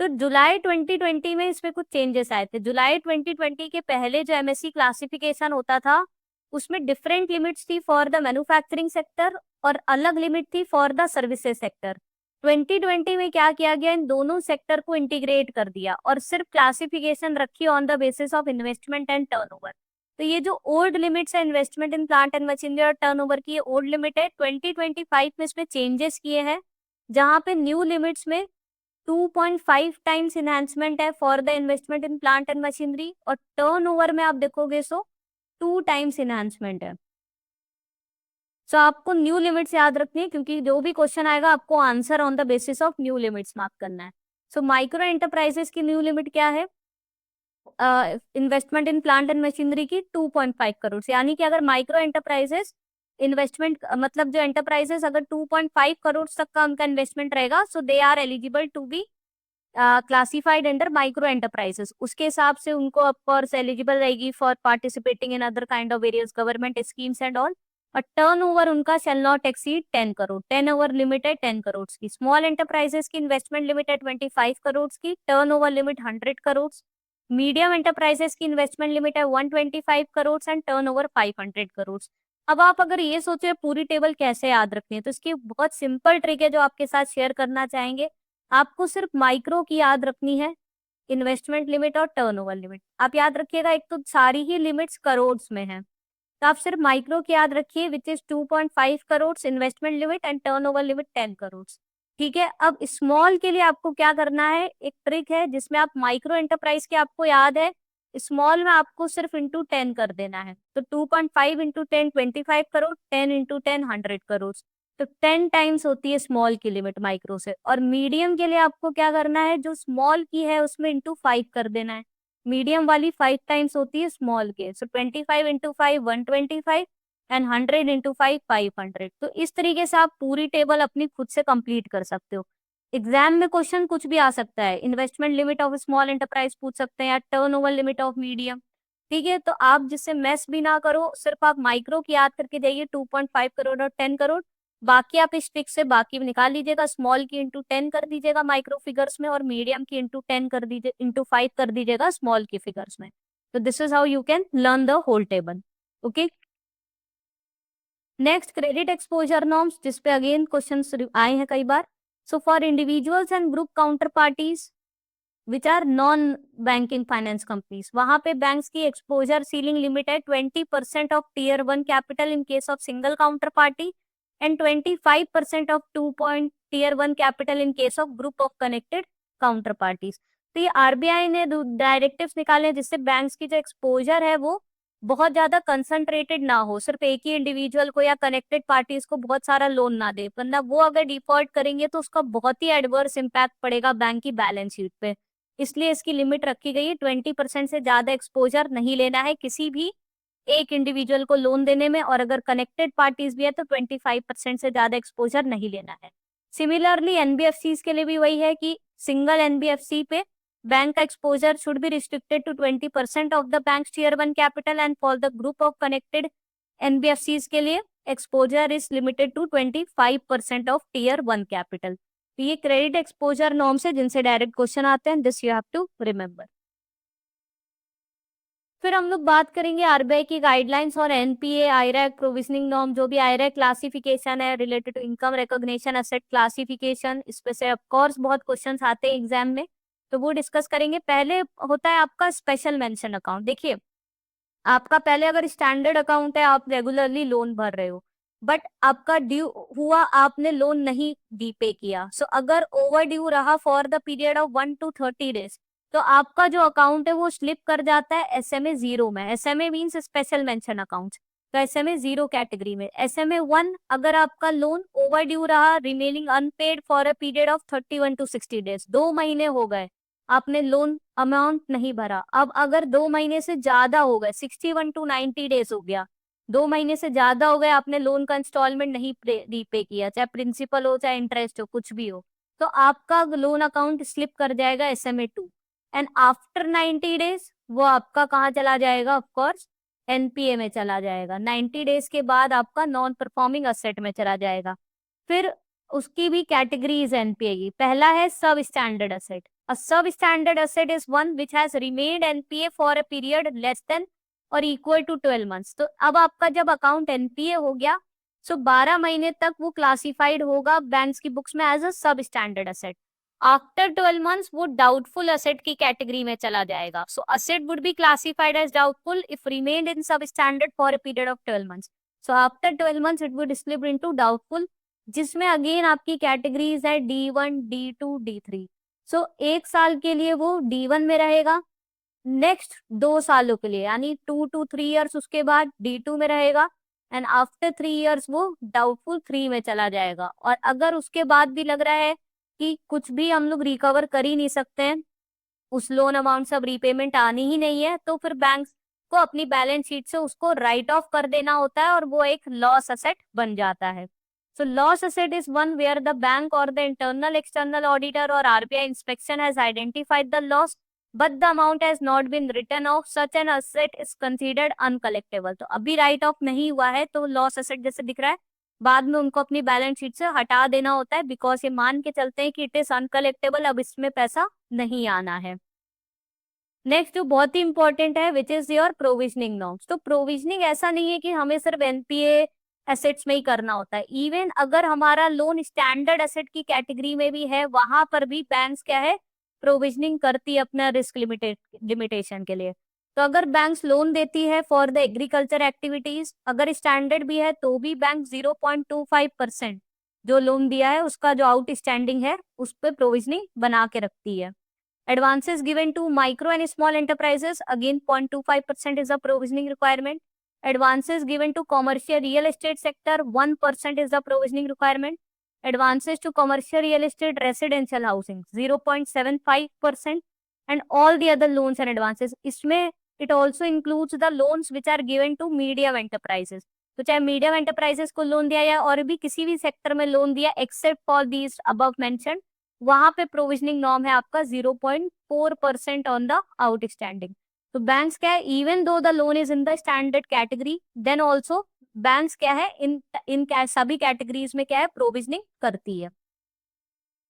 तो जुलाई 2020 में इसमें कुछ चेंजेस आए थे। जुलाई 2020 के पहले जो एमएससी क्लासिफिकेशन होता था उसमें डिफरेंट लिमिट्स थी फॉर द मैन्युफैक्चरिंग सेक्टर और अलग लिमिट थी फॉर द सर्विसेज सेक्टर। 2020 में क्या किया गया, इन दोनों सेक्टर को इंटीग्रेट कर दिया और सिर्फ क्लासिफिकेशन रखी on the basis of investment and turnover. तो ये जो ओल्ड लिमिट्स है investment in plant and machinery और टर्नओवर की, ये ओल्ड लिमिट है। 2025 में इसमें चेंजेस किए हैं, जहां पे न्यू लिमिट्स में 2.5 टाइम्स इनहैंसमेंट है for the investment in plant and machinery, और टर्नओवर में आप देखोगे सो 2 टाइम्स इनहैंसमेंट है। सो आपको न्यू लिमिट्स याद रखनी है, क्योंकि जो भी क्वेश्चन आएगा आपको answer on the basis of new limits mark करना है। सो माइक्रो एंटरप्राइजेस की न्यू लिमिट क्या है, investment in plant and machinery की 2.5 करोड़, यानी कि अगर माइक्रो एंटरप्राइजेस इन्वेस्टमेंट मतलब जो एंटरप्राइजेस अगर 2.5 करोड़ तक का उनका इन्वेस्टमेंट रहेगा, so they are eligible to be classified under micro enterprises. उसके हिसाब से उनको ऑफकोर्स एलिजिबल रहेगी for participating in other kind of various government schemes and all. और टर्न ओवर उनका shall not exceed 10 crore, 10 over limit है 10 करोड़ की। स्मॉल एंटरप्राइजेस की इन्वेस्टमेंट लिमिट है 25 करोड़ की, turn over limit 100 crore. Medium enterprises की इन्वेस्टमेंट लिमिट है 125 crore and turn over 500 crore. अब आप अगर ये सोचे पूरी टेबल कैसे याद रखनी है, तो इसकी बहुत सिंपल ट्रिक है जो आपके साथ शेयर करना चाहेंगे। आपको सिर्फ माइक्रो की याद रखनी है, इन्वेस्टमेंट लिमिट और टर्नओवर लिमिट आप याद रखिएगा। एक तो सारी ही लिमिट्स करोड़ में है, तो आप सिर्फ माइक्रो की याद रखिए which is 2.5 crore investment limit and turnover limit 10 crore. ठीक है, अब स्मॉल के लिए आपको क्या करना है, एक ट्रिक है जिसमें आप माइक्रो एंटरप्राइज के आपको याद है, स्मॉल में आपको सिर्फ इंटू 10 कर देना है। तो 2.5 इंटू 10 25 करोड़, 10 इंटू 10 100 करोड़। तो 10 टाइम्स होती है स्मॉल की लिमिट माइक्रो से। और मीडियम के लिए आपको क्या करना है, जो स्मॉल की है उसमें इंटू 5 कर देना है। मीडियम वाली 5 टाइम्स होती है स्मॉल के, सो 25 इंटू 5 125 एंड 100 इंटू 5 500। तो इस तरीके से आप पूरी टेबल अपनी खुद से कंप्लीट कर सकते हो। एग्जाम में क्वेश्चन कुछ भी आ सकता है, investment limit of small enterprise पूछ सकते हैं या टर्नओवर लिमिट ऑफ मीडियम। ठीक है, तो आप जिससे मेस भी ना करो, सिर्फ आप माइक्रो की याद करके जाइए 2.5 करोड़ और 10 करोड़। बाकी आप इस ट्रिक से बाकी निकाल लीजिएगा, स्मॉल की इंटू 10 कर दीजिएगा माइक्रो फिगर्स में, और मीडियम की इंटू 10 कर दीजिए, इंटू 5 कर दीजिएगा स्मॉल की फिगर्स में। तो this is how you can learn the whole table. Okay, next credit exposure norms, जिसपे अगेन क्वेश्चन आए हैं कई बार। So for individuals and group counter parties which are non banking finance companies, वहां पे बैंक्स की एक्सपोजर सीलिंग लिमिट है 20% of tier 1 capital in case of single counter party and 25% of 2 point tier 1 capital in case of group of connected counter parties. तो ये RBI ने directives निकाले हैं जिससे बैंक्स की जो एक्सपोजर है वो बहुत ज्यादा कंसंट्रेटेड ना हो, सिर्फ एक ही इंडिविजुअल को या कनेक्टेड पार्टीज को बहुत सारा लोन ना दे, वरना वो अगर डिफॉल्ट करेंगे तो उसका बहुत ही एडवर्स इम्पैक्ट पड़ेगा बैंक की बैलेंस शीट पे। इसलिए इसकी लिमिट रखी गई है 20% से ज्यादा एक्सपोजर नहीं लेना है किसी भी एक इंडिविजुअल को लोन देने में, और अगर कनेक्टेड पार्टीज भी है तो 25% से ज्यादा एक्सपोजर नहीं लेना है। सिमिलरली एनबीएफसी के लिए भी वही है कि सिंगल एनबीएफसी पे बैंक का exposure should be restricted to 20% of the bank tier 1 capital and for the group of connected NBFC के लिए exposure is limited to 25% of tier 1 capital. तो ये क्रेडिट एक्सपोजर नॉर्म्स है जिनसे डायरेक्ट क्वेश्चन आते हैं, this you have to remember. फिर हम लोग बात करेंगे आरबीआई की गाइडलाइंस और एनपीए, आईरैक, प्रोविजनिंग नॉर्म, जो भी आईरैक क्लासिफिकेशन है related to income recognition, asset classification, इस पे से ऑफ कोर्स बहुत क्वेश्चंस आते हैं एग्जाम में, तो वो डिस्कस करेंगे। पहले होता है आपका स्पेशल मेंशन अकाउंट। देखिए, आपका पहले अगर स्टैंडर्ड अकाउंट है, आप रेगुलरली लोन भर रहे हो, बट आपका ड्यू हुआ, आपने लोन नहीं रीपे किया, सो अगर ओवर ड्यू रहा for the period of 1 to 30 days, तो आपका जो अकाउंट है वो स्लिप कर जाता है एसएमए 0 में। SMA means special mention account, तो एसएमए 0 कैटेगरी में। एसएमए 1, अगर आपका लोन ओवर ड्यू रहा, remaining unpaid for a period of 31 to 60 days, 2 महीने हो गए आपने लोन अमाउंट नहीं भरा। अब अगर 2 महीने से ज्यादा हो गए, 61 to 90 days हो गया, 2 महीने से ज्यादा हो गए, आपने लोन का इंस्टॉलमेंट नहीं रीपे किया, चाहे प्रिंसिपल हो चाहे इंटरेस्ट हो कुछ भी हो, तो आपका लोन अकाउंट स्लिप कर जाएगा SMA 2। एंड आफ्टर 90 days वो आपका कहाँ चला जाएगा, ऑफकोर्स एनपीए में चला जाएगा। 90 days के बाद आपका नॉन परफॉर्मिंग असेट में चला जाएगा। फिर उसकी भी कैटेगरीज एनपीए की। पहला है सब standard asset. A substandard asset is one which has remained NPA for a period less than or equal to 12 months। तो अब आपका जब अकाउंट एनपीए हो गया, सो 12 महीने तक वो क्लासिफाइड होगा बैंक्स की बुक्स में as a sub standard asset. After 12 months वो डाउटफुल असेट की कैटेगरी में चला जाएगा। So asset would be classified as doubtful if remained in sub standard for a period of 12 months. So after 12 months it would slip into doubtful, जिसमें again आपकी categories है D1, D2, D3। सो 1 साल के लिए वो D1 में रहेगा, next 2 सालों के लिए यानी 2 to 3 years उसके बाद D2 में रहेगा, एंड आफ्टर 3 years वो डाउटफुल 3 में चला जाएगा। और अगर उसके बाद भी लग रहा है कि कुछ भी हम लोग रिकवर कर ही नहीं सकते हैं, उस लोन अमाउंट से अब रीपेमेंट आनी ही नहीं है, तो फिर बैंक को अपनी बैलेंस शीट से उसको राइट ऑफ कर देना होता है और वो एक लॉस असेट बन जाता है। So loss asset is one where the bank or the internal external auditor or RBI inspection has identified the loss, but the amount has not been written off. Such an asset is considered uncollectible। तो अभी right of नहीं हुआ है तो loss asset जैसे दिख रहा है, बाद में उनको अपनी बैलेंस शीट से हटा देना होता है, बिकॉज ये मान के चलते हैं कि इट इज अनकलेक्टेबल, अब इसमें पैसा नहीं आना है। नेक्स्ट जो बहुत ही इंपॉर्टेंट है which is your provisioning norms. तो प्रोविजनिंग ऐसा नहीं है कि हमें सिर्फ एनपीए एसेट्स में ही करना होता है, इवन अगर हमारा लोन स्टैंडर्ड एसेट की कैटेगरी में भी है, वहां पर भी बैंक्स क्या है, प्रोविजनिंग करती है अपना रिस्क लिमिटेशन के लिए। तो अगर बैंक्स लोन देती है फॉर द एग्रीकल्चर एक्टिविटीज, अगर स्टैंडर्ड भी है तो भी बैंक 0.25% जो लोन दिया है उसका जो आउटस्टैंडिंग है उस पर प्रोविजनिंग बना के रखती है। Advances given to micro and small enterprises, again 0.25% is the provisioning requirement. Advances given to commercial real estate sector, 1% is the provisioning requirement. Advances to commercial real estate residential housing, 0.75%. And all the other loans and advances, इसमें it also includes the loans which are given to medium enterprises। तो चाहे medium enterprises को loan दिया या और भी किसी भी सेक्टर में लोन दिया except for these above mention, वहां पे प्रोविजनिंग नॉर्म है आपका 0.4% ऑन द आउटस्टैंडिंग। तो बैंक्स क्या है, even though the loan is in the standard category, then also banks क्या है इन सभी कैटेगरीज में क्या है, प्रोविजनिंग करती है।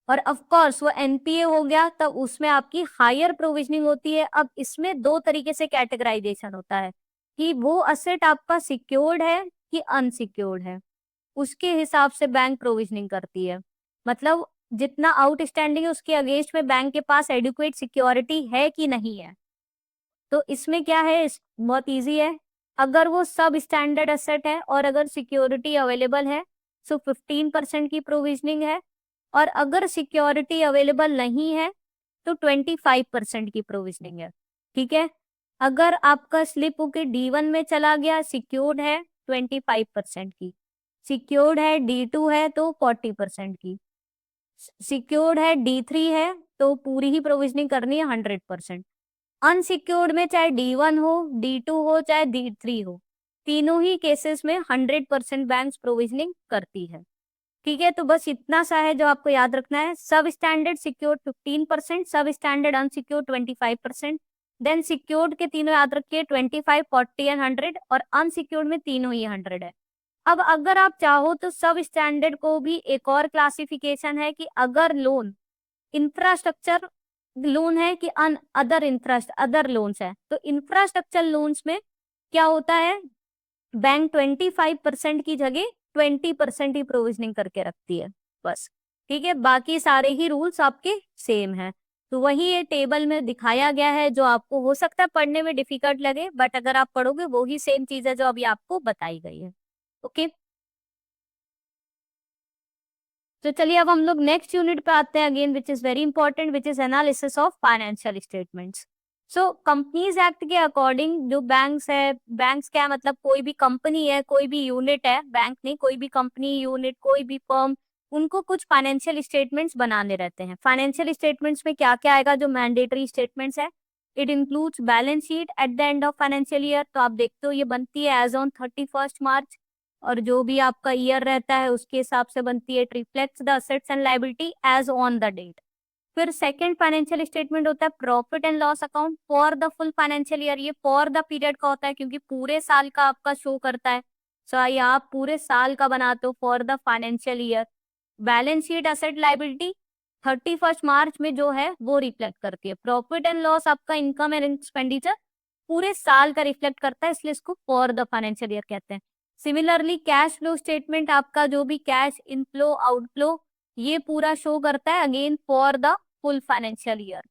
और ऑफ कोर्स वो एनपीए हो गया तब उसमें आपकी हायर प्रोविजनिंग होती है। अब इसमें दो तरीके से कैटेगराइजेशन होता है कि वो असेट आपका सिक्योर्ड है कि अनसिक्योर्ड है, उसके हिसाब से बैंक प्रोविजनिंग करती है। मतलब जितना आउटस्टैंडिंग है उसके अगेंस्ट में बैंक के पास एडिक्वेट सिक्योरिटी है कि नहीं है। तो इसमें क्या है, बहुत इजी है, अगर वो सब स्टैंडर्ड एसेट है और अगर सिक्योरिटी अवेलेबल है सो 15% की प्रोविजनिंग है, और अगर सिक्योरिटी अवेलेबल नहीं है तो 25% की प्रोविजनिंग है। ठीक है, अगर आपका स्लिप होके D1 में चला गया, सिक्योर्ड है 25% की, सिक्योर्ड है D2 है तो 40% की, सिक्योर्ड है D3 है तो पूरी ही प्रोविजनिंग करनी है 100%। अनसिक्योर्ड में चाहे D1 हो, D2 हो चाहे D3 हो, तीनों ही केसेस में 100% बैंक प्रोविजनिंग करती है। ठीक है, तो बस इतना सा है जो आपको याद रखना है। सब स्टैंडर्ड सिक्योर्ड 15%, सब स्टैंडर्ड अनसिक्योर्ड 25%, देन सिक्योर्ड के तीनों याद रखिए 25, 40 एंड 100, और अनसिक्योर्ड में तीनों ही 100 है। अब अगर आप चाहो तो सब स्टैंडर्ड को भी एक और क्लासिफिकेशन है कि अगर लोन इंफ्रास्ट्रक्चर लोन है कि अदर लोन्स है। तो इंफ्रास्ट्रक्चर लोन्स में क्या होता है, बैंक 25% की जगह 20% ही प्रोविजनिंग करके रखती है बस। ठीक है, बाकी सारे ही रूल्स आपके सेम हैं। तो वही ये टेबल में दिखाया गया है, जो आपको हो सकता है पढ़ने में डिफिकल्ट लगे, बट अगर आप पढ़ोगे वो ही सेम चीज है जो अभी आपको बताई गई है। ओके, तो चलिए अब हम लोग नेक्स्ट यूनिट पे आते हैं again, which is very important, which is analysis of financial statements. So companies act के अकॉर्डिंग जो बैंक्स है, बैंक्स क्या है, मतलब कोई भी कंपनी है, कोई भी यूनिट है, बैंक नहीं, कोई भी कंपनी, यूनिट, कोई भी फर्म, उनको कुछ फाइनेंशियल स्टेटमेंट्स बनाने रहते हैं। फाइनेंशियल स्टेटमेंट्स में क्या क्या आएगा, जो मैंडेटरी स्टेटमेंट्स है, it includes balance sheet at the end of financial year. तो आप देखते हो ये बनती है एज ऑन 31 मार्च, और जो भी आपका ईयर रहता है उसके हिसाब से बनती है। It reflects the assets and liability as on the date. फिर सेकंड फाइनेंशियल स्टेटमेंट होता है profit and loss account for the full financial year. ये फॉर द पीरियड का होता है, क्योंकि पूरे साल का आपका शो करता है। सो ये आप पूरे साल का बनाते हो for the financial year. Balance sheet asset liability 31 मार्च में जो है वो रिफ्लेक्ट करती है। प्रॉफिट एंड लॉस आपका इनकम एंड एक्सपेंडिचर पूरे साल का रिफ्लेक्ट करता है, इसलिए इसको फॉर द फाइनेंशियल ईयर कहते हैं। सिमिलरली कैश फ्लो स्टेटमेंट आपका जो भी कैश इनफ्लो आउटफ्लो ये पूरा शो करता है again for the full financial year.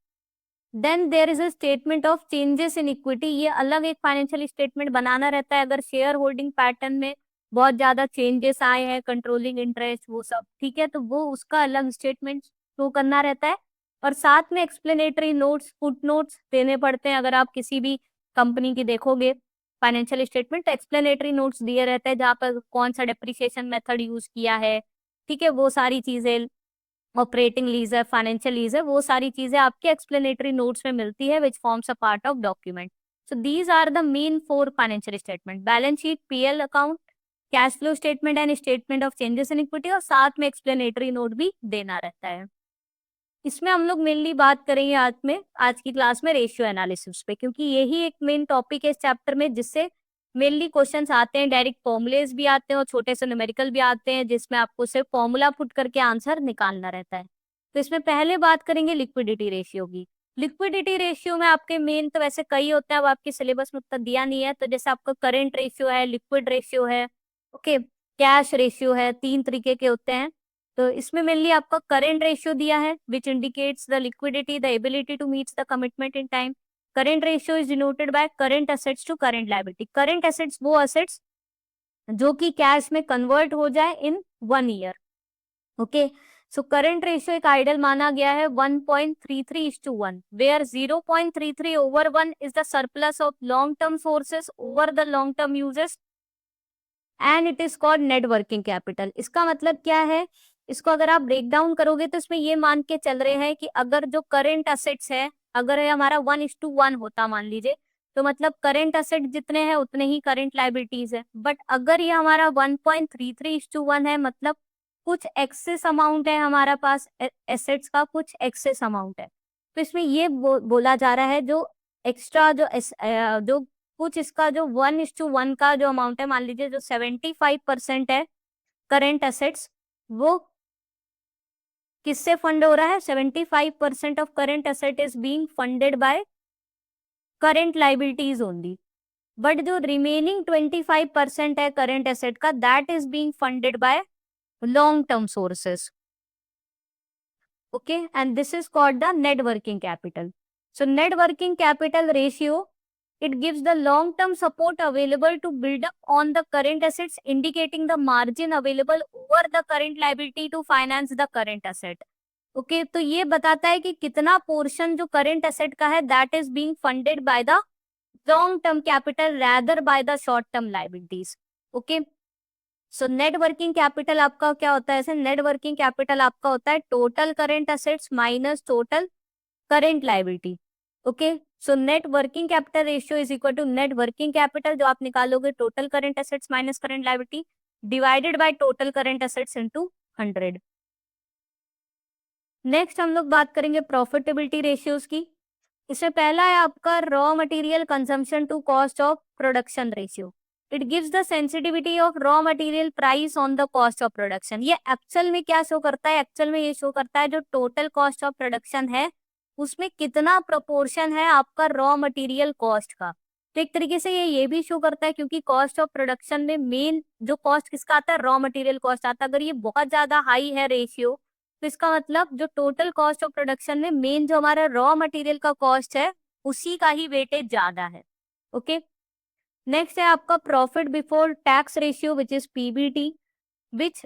Then there is a statement of changes in equity. ये अलग एक फाइनेंशियल स्टेटमेंट बनाना रहता है अगर शेयर होल्डिंग पैटर्न में बहुत ज्यादा चेंजेस आए हैं, कंट्रोलिंग इंटरेस्ट वो सब, ठीक है, तो वो उसका अलग स्टेटमेंट शो करना रहता है। और साथ में एक्सप्लेनेटरी नोट्स, फुट नोट्स देने पड़ते हैं। अगर आप किसी भी कंपनी की देखोगे फाइनेंशियल स्टेटमेंट, तो एक्सप्लेनेटरी नोट्स दिए रहते हैं जहाँ पर कौन सा डेप्रिसिएशन मेथड यूज किया है, ठीक है, वो सारी चीजें, ऑपरेटिंग लीज है, फाइनेंशियल लीज है, वो सारी चीजें आपके एक्सप्लेनेटरी नोट्स में मिलती है, which forms a part of document. So these are the main 4 financial statement, balance sheet, PL account, cash flow statement and statement of changes in equity, और साथ में एक्सप्लेनेटरी नोट भी देना रहता है। इसमें हम लोग मेनली बात करेंगे आज की क्लास में रेशियो एनालिसिस पे, क्योंकि यही एक मेन टॉपिक है इस चैप्टर में, जिससे मेनली क्वेश्चंस आते हैं, डायरेक्ट फॉर्मुलेस भी आते हैं और छोटे से न्यूमेरिकल भी आते हैं, जिसमें आपको सिर्फ फॉर्मूला पुट करके आंसर निकालना रहता है। तो इसमें पहले बात करेंगे लिक्विडिटी रेशियो की। लिक्विडिटी रेशियो में आपके मेन तो वैसे कई होते हैं, अब आपके सिलेबस में उतना दिया नहीं है, तो जैसे आपका करंट रेशियो है, लिक्विड रेशियो है, ओके, कैश रेशियो है, 3 तरीके के होते हैं। तो इसमें मेनली आपका करंट रेशियो दिया है, which indicates the liquidity, the ability to meet the commitment in time. Current ratio is denoted by current assets to current liability. Current assets वो एसेट्स जो कि कैश में कन्वर्ट हो जाए in 1 year. Okay, so current ratio एक ideal माना गया है 1.33:1, where 0.33 over 1 is the surplus of long term sources over the long term uses and it is called net working capital. इसका मतलब क्या है, इसको अगर आप ब्रेक डाउन करोगे तो इसमें ये मान के चल रहे हैं कि अगर जो करंट असेट्स है, अगर ये हमारा 1:1 होता मान लीजिए, तो मतलब करंट असेट जितने हैं उतने ही करंट लाइबिलिटीज है। बट अगर ये हमारा 1.33:1 है, मतलब कुछ एक्सेस अमाउंट है हमारा पास एसेट्स का, कुछ एक्सेस अमाउंट है, तो इसमें ये बोला जा रहा है जो एक्स्ट्रा जो कुछ इसका जो 1:1 का जो अमाउंट है, मान लीजिए जो 75% है करेंट एसेट्स, वो किससे फंड हो रहा है, 75% of current asset is being funded by current liabilities only. But जो रिमेनिंग 25% है करेंट एसेट का, that is being funded by long term sources. Okay, and this is called the net working capital. So net working capital ratio, it gives the long term support available to build up on the current assets, indicating the margin available over the current liability to finance the current asset. Okay, तो ये बताता है कि कितना portion जो current asset का है that is being funded by the long term capital rather by the short term liabilities. Okay, so net working capital आपका क्या होता है, ऐसे नेट वर्किंग कैपिटल आपका होता है total current assets minus total current liability. Okay, so net working capital ratio is equal to net working capital, जो आप निकालोगे total current assets minus current liability divided by total current assets into 100। Next हम लोग बात करेंगे profitability ratios की। इसमें पहला है आपका raw material consumption to cost of production ratio. It gives the sensitivity of raw material price on the cost of production. ये एक्चुअल में क्या शो करता है, एक्चुअल में ये शो करता है जो टोटल कॉस्ट ऑफ प्रोडक्शन है उसमें कितना प्रोपोर्शन है आपका रॉ मटेरियल कॉस्ट का। तो एक तरीके से ये भी शो करता है, क्योंकि कॉस्ट ऑफ प्रोडक्शन में मेन जो कॉस्ट किसका आता है, रॉ मटेरियल कॉस्ट आता है। अगर ये बहुत ज्यादा हाई है रेशियो, तो इसका मतलब जो टोटल कॉस्ट ऑफ प्रोडक्शन में मेन जो हमारा रॉ मटेरियल का कॉस्ट है उसी का ही वेटेज ज्यादा है। ओके, नेक्स्ट है आपका profit before tax ratio which is PBT, which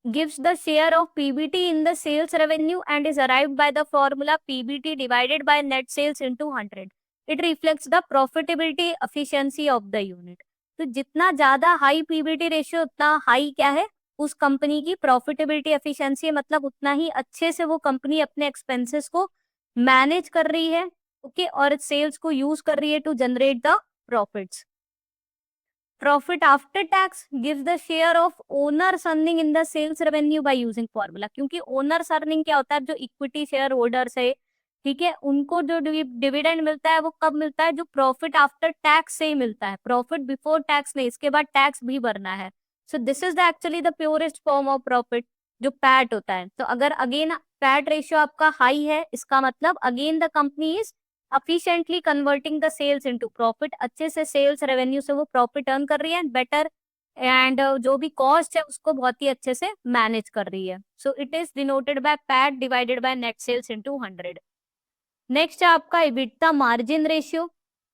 gives the share of PBT in the sales revenue and is arrived by the formula PBT divided by net sales into 100. It reflects the profitability efficiency of the unit. तो जितना ज्यादा high PBT ratio उतना high क्या है, उस company की profitability efficiency, मतलब उतना ही अच्छे से वो कंपनी अपने एक्सपेंसेस को मैनेज कर रही है। ओके, और सेल्स को यूज कर रही है to generate the profits. Profit after tax gives the share of owners earning in the sales revenue by using formula। क्योंकि owners earning क्या होता है, जो इक्विटी शेयर होल्डर्स है, ठीक है, उनको जो डिविडेंड मिलता है वो कब मिलता है, जो प्रॉफिट आफ्टर टैक्स से ही मिलता है, प्रॉफिट बिफोर टैक्स नहीं, इसके बाद टैक्स भी भरना है। So this is the actually the purest form of profit, जो पैट होता है। तो अगर अगेन पैट रेशियो आपका हाई है, इसका मतलब again the company is efficiently converting the sales into profit, अच्छे से सेल्स रेवेन्यू से वो प्रॉफिट अर्न कर रही है बेटर, एंड जो भी कॉस्ट है उसको बहुत ही अच्छे से मैनेज कर रही है। So it is denoted by PAT divided by net sales into 100। Next है आपका EBITDA margin ratio,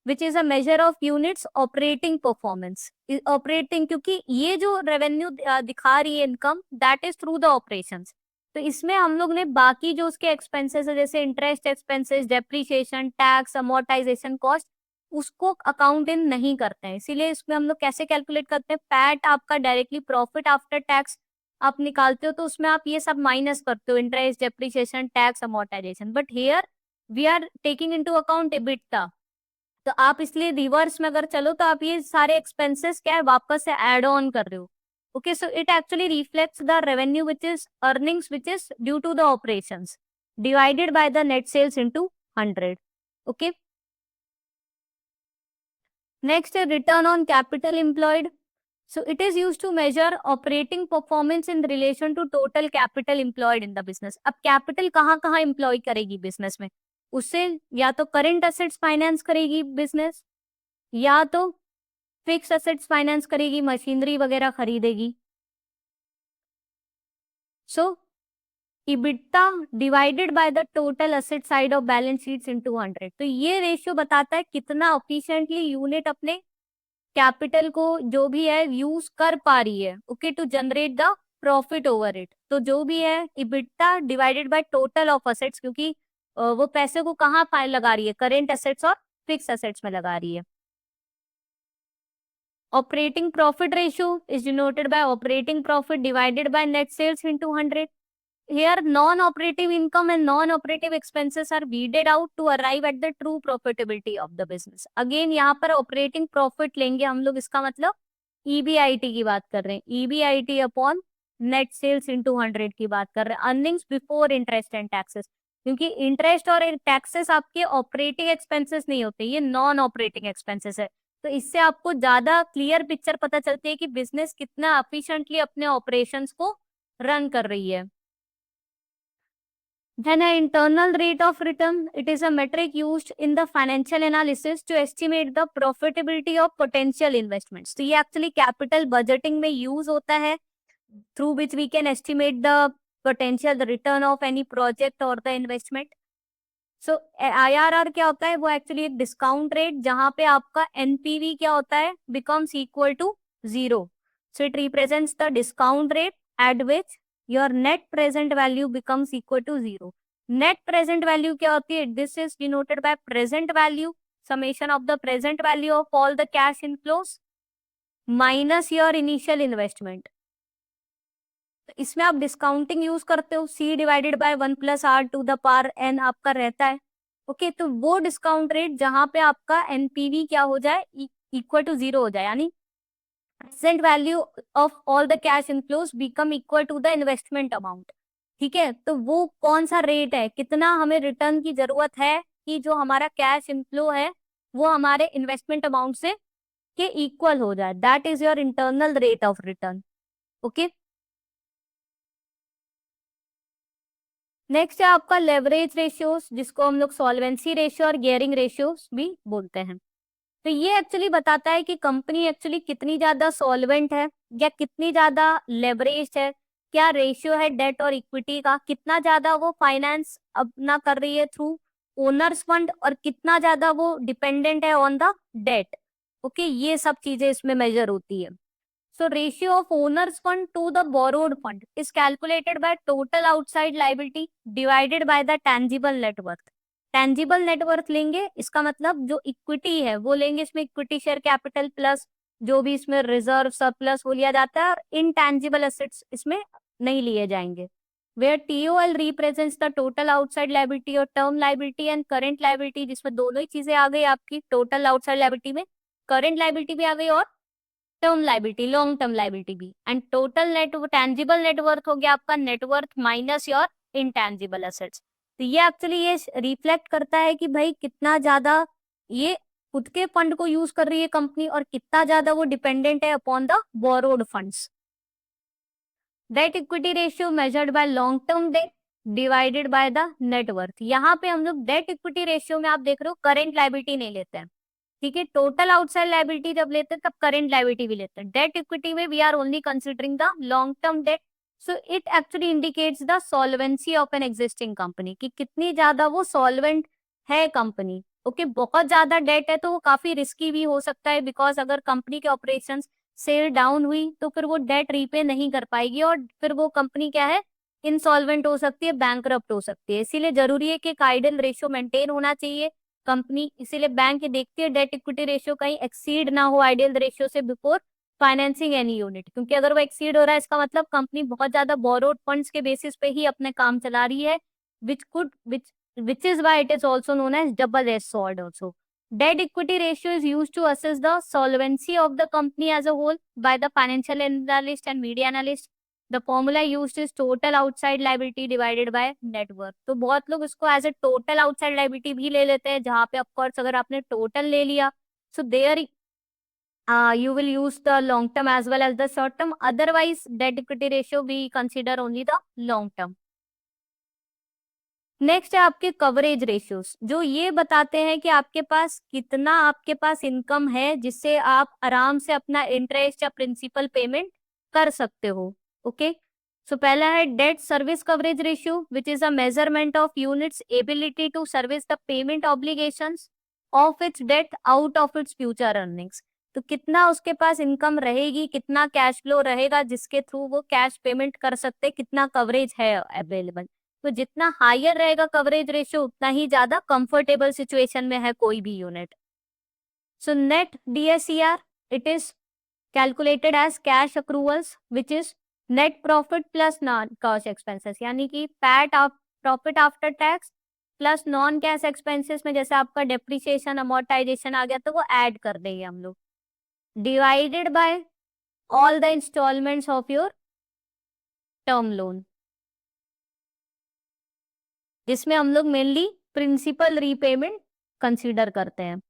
which is a measure of units operating performance. Operating, क्योंकि ये जो रेवेन्यू दिखा रही है income, that is through the operations. तो इसमें हम लोग ने बाकी जो उसके एक्सपेंसेस है, जैसे interest expenses, depreciation, tax, amortisation cost, उसको अकाउंट इन नहीं करते हैं। इसीलिए इसमें हम लोग कैसे कैलकुलेट करते हैं, पैट आपका डायरेक्टली प्रॉफिट आफ्टर टैक्स आप निकालते हो, तो उसमें आप ये सब माइनस करते हो, interest, depreciation, tax, amortisation. But here we are taking into account EBITDA. तो आप इसलिए रिवर्स में अगर चलो तो आप ये सारे एक्सपेंसेस क्या है वापस से एड ऑन कर रहे हो। Okay, so it actually reflects the revenue which is earnings which is due to the operations divided by the net sales into 100। Okay, next है return on capital employed. So it is used to measure operating performance in relation to total capital employed in the business। अब capital कहाँ कहाँ employ करेगी business में, उससे या तो current assets finance करेगी बिजनेस, या तो फिक्स असेट्स फाइनेंस करेगी, मशीनरी वगैरह खरीदेगी। So EBITDA divided by the total asset side of balance sheets into 100। तो ये रेशियो बताता है कितना एफिशिएंटली यूनिट अपने कैपिटल को जो भी है यूज कर पा रही है, okay, to generate the profit over it. तो जो भी है EBITDA divided by total of assets, क्योंकि वो पैसे को कहाँ लगा रही है, करेंट असेट्स और फिक्स असेट्स में लगा रही है। Operating profit ratio is denoted by operating profit divided by net sales into 100। Here, non-operative income and non-operative expenses are weeded out to arrive at the true profitability of the business। Again, यहाँ पर operating profit लेंगे हम लोग, इसका मतलब EBIT की बात कर रहे हैं, EBIT upon net sales into 100 की बात कर रहे हैं, earnings before interest and taxes. क्योंकि इंटरेस्ट और टैक्सेस आपके ऑपरेटिंग एक्सपेंसेस नहीं होते, ये नॉन ऑपरेटिंग एक्सपेंसेस है। तो इससे आपको ज्यादा क्लियर पिक्चर पता चलती है कि बिजनेस कितना एफिशिएंटली अपने ऑपरेशंस को रन कर रही है। Then an internal rate of return, it is a metric used in the financial analysis to estimate the profitability of potential investments। तो ये actually capital budgeting में use होता है, through which we can estimate the potential the return of any project or the investment। So IRR क्या होता है, वो actually एक discount rate जहाँ पे आपका NPV क्या होता है, becomes equal to 0। So it represents the discount rate at which your net present value becomes equal to 0। net present value क्या होती है, this is denoted by present value, summation of the present value of all the cash inflows minus your initial investment। इसमें आप discounting use करते हो, C divided by 1 plus R to the power n आपका रहता है। Okay, तो वो discount rate जहां पे आपका एनपीवी क्या हो जाए, इक्वल टू 0 हो जाए, यानी present value of all the cash inflows become equal to the investment amount। ठीक है, तो वो कौन सा रेट है, कितना हमें रिटर्न की जरूरत है कि जो हमारा कैश इनफ्लो है वो हमारे इन्वेस्टमेंट अमाउंट से के इक्वल हो जाए, that is your internal rate of return. Okay, next है आपका लेवरेज रेशियोज, जिसको हम लोग सॉल्वेंसी रेशियो और गियरिंग रेशियोज भी बोलते हैं। तो ये एक्चुअली बताता है कि कंपनी एक्चुअली कितनी ज्यादा सॉल्वेंट है या कितनी ज्यादा लेवरेज्ड है, क्या रेशियो है डेट और इक्विटी का, कितना ज्यादा वो फाइनेंस अपना कर रही है थ्रू ओनर्स फंड, और कितना ज्यादा वो डिपेंडेंट है ऑन द डेट। ओके, ये सब चीजें इसमें मेजर होती है। So ratio of owner's fund to the borrowed fund is calculated by total outside liability divided by the tangible net worth. Tangible net worth लेंगे, इसका मतलब जो इक्विटी है वो लेंगे, इसमें इक्विटी शेयर कैपिटल प्लस जो भी इसमें रिजर्व सरप्लस वो लिया जाता है, और इनटैंजिबल एसेट्स इसमें नहीं लिए जाएंगे। Where TOL represents the total outside liability और term liability and current liability, जिसमें दोनों ही चीजें आ गई आपकी। टोटल आउटसाइड लाइबिलिटी में करंट लाइबिलिटी भी आ गई और term liability, long term liability भी। And total net tangible net worth हो गया आपका net worth minus your intangible assets. तो ये एक्चुअली ये रिफ्लेक्ट करता है कि भाई कितना ज्यादा ये खुद के फंड को यूज कर रही है कंपनी, और कितना ज्यादा वो डिपेंडेंट है upon the borrowed funds. Debt equity ratio measured by long term date divided by the net worth. यहाँ पे हम लोग डेट इक्विटी रेशियो में आप देख रहे हो करेंट लाइबिलिटी नहीं लेते हैं, ठीक है। टोटल आउटसाइड लाइबिलिटी जब लेते हैं तब करेंट लाइबिलिटी भी लेते हैं। डेट इक्विटी में we are only considering the long term debt. So it actually indicates the solvency of an existing company, कि कितनी ज्यादा वो सॉल्वेंट है कंपनी। ओके, बहुत ज्यादा डेट है तो वो काफी रिस्की भी हो सकता है, बिकॉज अगर कंपनी के ऑपरेशन सेल डाउन हुई तो फिर वो डेट रीपे नहीं कर पाएगी, और फिर वो कंपनी क्या है, इंसॉल्वेंट हो सकती है, बैंकरप्ट हो सकती है। इसीलिए जरूरी है कि एक आइडियल रेशियो मेंटेन होना चाहिए कंपनी। इसीलिए बैंक ये देखती है डेट इक्विटी रेशियो कहीं एक्सीड ना हो आइडियल रेशियो से बिफोर फाइनेंसिंग एनी यूनिट, क्योंकि अगर वो एक्सीड हो रहा है इसका मतलब कंपनी बहुत ज्यादा बोरोड फंड्स के बेसिस पे ही अपने काम चला रही है, which is why it is also known as double-edged sword also. Debt equity ratio is used to assess the solvency of the company as a whole by the financial analyst and media analyst. The formula used is total outside liability divided by net worth. तो बहुत लोग इसको as a total outside liability भी ले लेते हैं, जहाँ पे ऑफकोर्स अगर आपने टोटल ले लिया so there you will use the long term as well as the short term. Otherwise, debt equity ratio we consider only the long term. Next है आपके कवरेज रेशियोज, जो ये बताते हैं कि आपके पास कितना आपके पास इनकम है जिससे आप आराम से अपना इंटरेस्ट या प्रिंसिपल पेमेंट कर सकते हो। ओके, सो पहला है debt service coverage ratio, which is a measurement of units ability to service the payment obligations of its debt out of its future earnings. तो कितना उसके पास इनकम रहेगी, कितना कैश फ्लो रहेगा जिसके थ्रू वो कैश पेमेंट कर सकते, कितना कवरेज है अवेलेबल। तो जितना हायर रहेगा कवरेज रेशियो उतना ही ज्यादा कंफर्टेबल सिचुएशन में है कोई भी unit. So net DSCR it is calculated as cash accruals which is net profit plus non cash expenses, यानी कि PAT of profit after tax plus non cash expenses में जैसे आपका डेप्रिसिएशन अमोर्टाइजेशन आ गया तो वो ऐड कर देंगे हम लोग, divided by all the instalments of your term loan, जिसमें हम लोग मेनली प्रिंसिपल रीपेमेंट कंसीडर करते हैं।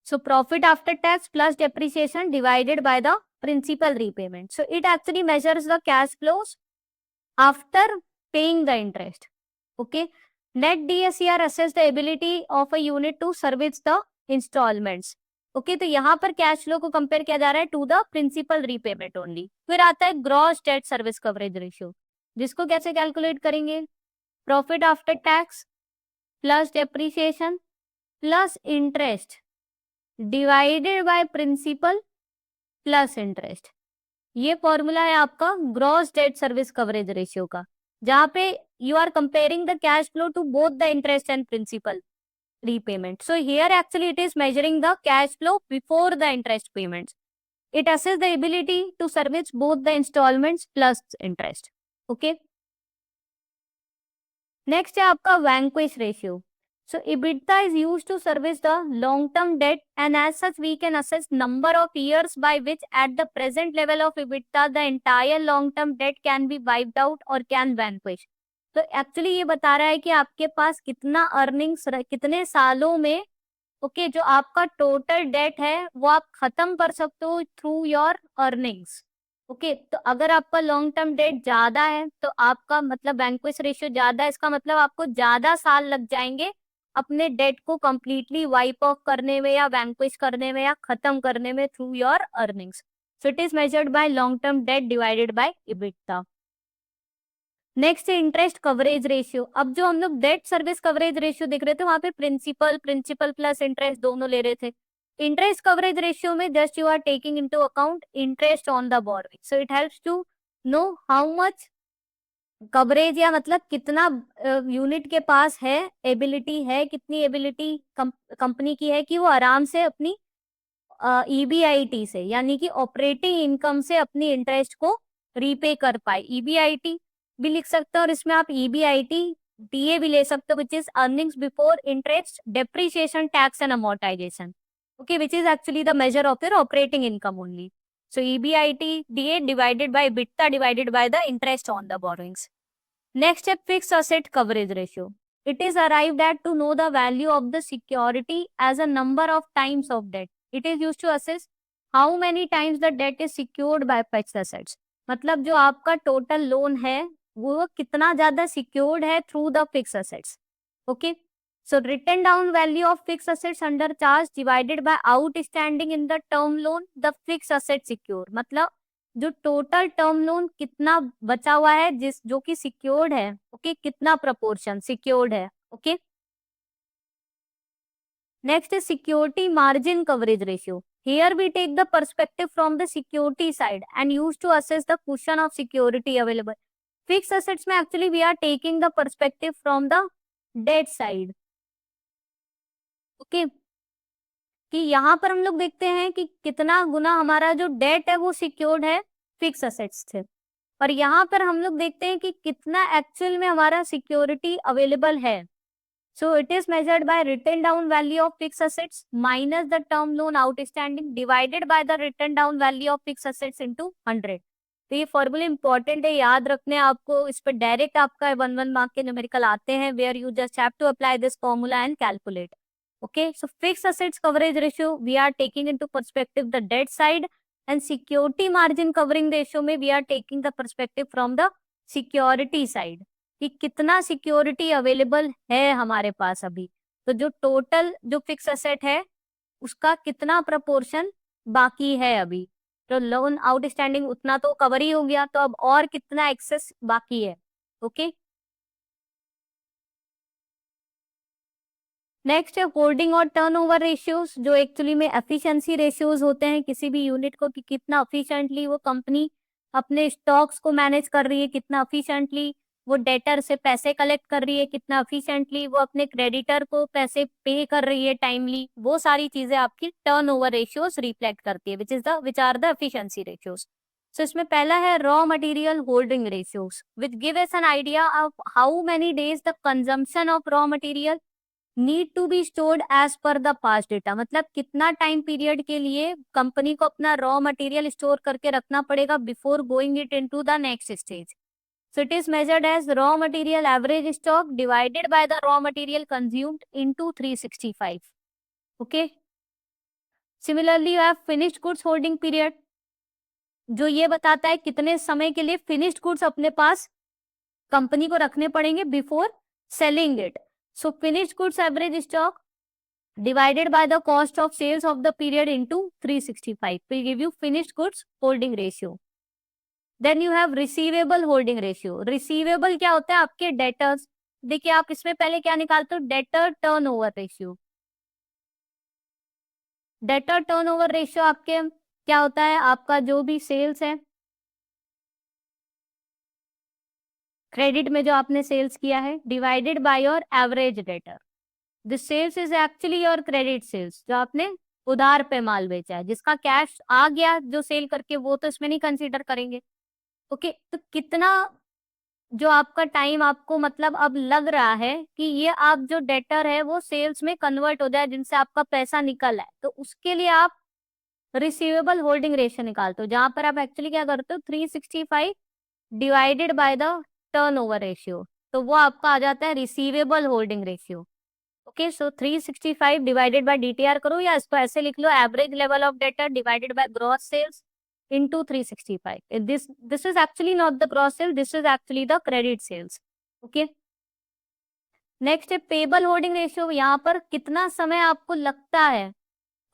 So profit after tax plus depreciation divided by the principal repayment. So it actually measures the cash flows after paying the interest. Okay, net DSCR assess the ability of a unit to service the installments. Okay, तो यहाँ पर cash flow को compare किया जा रहा है to the principal repayment only. फिर आता है gross debt service coverage ratio, जिसको कैसे कैलकुलेट करेंगे, profit after tax plus depreciation plus interest divided by principal plus interest. ये फॉर्मूला है आपका gross debt service coverage ratio का, जहां पे you are comparing the cash flow to both the interest and principal repayment. So here actually it is measuring the cash flow before the interest payments. It assesses the ability to service both the installments plus interest. Okay. Next है आपका vanquish ratio. So EBITDA is used to service the long-term debt, and as such we can assess number of years by which at the present level of EBITDA the entire long-term debt can be wiped out or can vanquish. तो actually ये बता रहा है कि आपके पास कितना earnings, कितने सालों में ओके जो आपका टोटल डेट है वो आप खत्म कर सकते हो थ्रू योर अर्निंग्स। ओके, तो अगर आपका लॉन्ग टर्म डेट ज्यादा है तो आपका मतलब वैंक्विश रेशियो ज्यादा है, इसका मतलब आपको ज्यादा साल लग जाएंगे अपने डेट को कंप्लीटली वाइप ऑफ करने में या वैंक्विश करने में या खत्म करने में through your earnings. So it is measured bye long term date divided by EBITDA. Next है इंटरेस्ट कवरेज रेशियो। अब जो हम लोग डेट सर्विस कवरेज रेशियो देख रहे थे वहां पे प्रिंसिपल प्रिंसिपल प्लस इंटरेस्ट दोनों ले रहे थे। इंटरेस्ट कवरेज रेशियो में just you are taking into account interest on the borrowing, so it helps to know how much coverage, या मतलब कितना यूनिट के पास है, एबिलिटी है, कितनी एबिलिटी कंपनी की है कि वो आराम से अपनी ईबीआईटी से यानी कि ऑपरेटिंग इनकम से अपनी इंटरेस्ट को रीपे कर पाए। ईबीआईटी भी लिख सकते हो और इसमें आप ईबीआईटी डीए भी ले सकते हो, which is earnings before interest depreciation tax and amortisation, okay, which is actually the measure of your operating income only. So EBIT DA divided by EBITDA divided by the interest on the borrowings. Next step, fixed asset coverage ratio. It is arrived at to know the value of the security as a number of times of debt. It is used to assess how many times the debt is secured by fixed assets. मतलब जो आपका total loan है वो कितना ज्यादा secured है through the fix assets. Okay, so written down value of fix assets under charge divided by outstanding in the term loan the fix asset secure. मतलब जो टोटल टर्म लोन कितना बचा हुआ है जिस जो कि सिक्योर्ड है, ओके, कितना प्रपोर्शन सिक्योर्ड है। Okay, next is security margin coverage ratio. Here we take the perspective from the security side and use to assess the cushion of security available. Fixed assets में actually we are taking the perspective from the debt side. Okay, कि यहाँ पर हम लोग देखते हैं कि कितना गुना हमारा जो डेट है वो सिक्योर्ड है फिक्स असेट्स से, और यहाँ पर हम लोग देखते हैं कि कितना एक्चुअल में हमारा सिक्योरिटी अवेलेबल है। So it is measured by written down value of fix assets minus the term loan outstanding divided by the written down value of fix assets into 100। तो ये फॉर्मूला इंपॉर्टेंट है, याद रखने आपको, इस पर डायरेक्ट आपका 1 मार्क के न्यूमेरिकल आते हैं where you just have to apply this formula and calculate. Okay, so fixed assets coverage ratio we are taking into perspective the debt side, and security margin covering ratio में we are taking the perspective from the security side कि कितना security available है हमारे पास अभी। तो जो total जो fix asset है उसका कितना प्रपोर्शन बाकी है अभी, तो लोन आउटस्टैंडिंग उतना तो कवर ही हो गया, तो अब और कितना एक्सेस बाकी है। ओके, नेक्स्ट है होल्डिंग और टर्नओवर रेशियोज, जो एक्चुअली में एफिशिएंसी रेशियोज होते हैं किसी भी यूनिट को कि कितना एफिशिएंटली वो कंपनी अपने स्टॉक्स को मैनेज कर रही है, कितना एफिशिएंटली वो डेटर से पैसे कलेक्ट कर रही है, कितना एफिशिएंटली वो अपने क्रेडिटर को पैसे पे कर रही है टाइमली, वो सारी चीजें आपकी टर्नओवर रेशियोज रिफ्लेक्ट करती है, which are the efficiency ratios. So इसमें पहला है raw material holding ratios which give us an idea of how many days the consumption of raw material need to be stored as per the past data. मतलब कितना time period के लिए company को अपना raw material store करके रखना पड़ेगा before going it into the next stage. So it is measured as raw material average stock divided by the raw material consumed into 365। Okay, similarly you have finished goods holding period, जो ये बताता है कितने समय के लिए finished goods अपने पास company को रखने पड़ेंगे before selling it. So finished goods average stock divided by the cost of sales of the period into 365 will give you finished goods holding ratio. Then you have receivable holding ratio. Receivable क्या होता है आपके debtors, देखिए आप इसमें पहले क्या निकालते हो, debtor turnover ratio। debtor turnover ratio आपके क्या होता है, आपका जो भी सेल्स है, क्रेडिट में जो आपने सेल्स किया है, divided by your average debtor. This sales is actually your credit sales, जो आपने उधार पे माल बेचा है, जिसका कैश आ गया जो सेल करके वो तो इसमें नहीं कंसीडर करेंगे। ओके, तो कितना जो आपका टाइम आपको मतलब अब लग रहा है कि ये आप जो डेटर है वो सेल्स में कन्वर्ट हो जाए जिनसे आपका पैसा निकल है, तो उसके लिए आप रिसीवेबल होल्डिंग रेशियो निकालते हो, जहां पर आप एक्चुअली क्या करते हो 365 divided by the turnover ratio, तो वो आपका आ जाता है receivable holding ratio. Okay, so 365 divided by DTR करो, या इसको ऐसे लिख लो average level of debtor divided by gross sales into 365. This is actually not the gross sale, this is actually the credit sales. Okay. Next है payable holding ratio. यहाँ पर कितना समय आपको लगता है,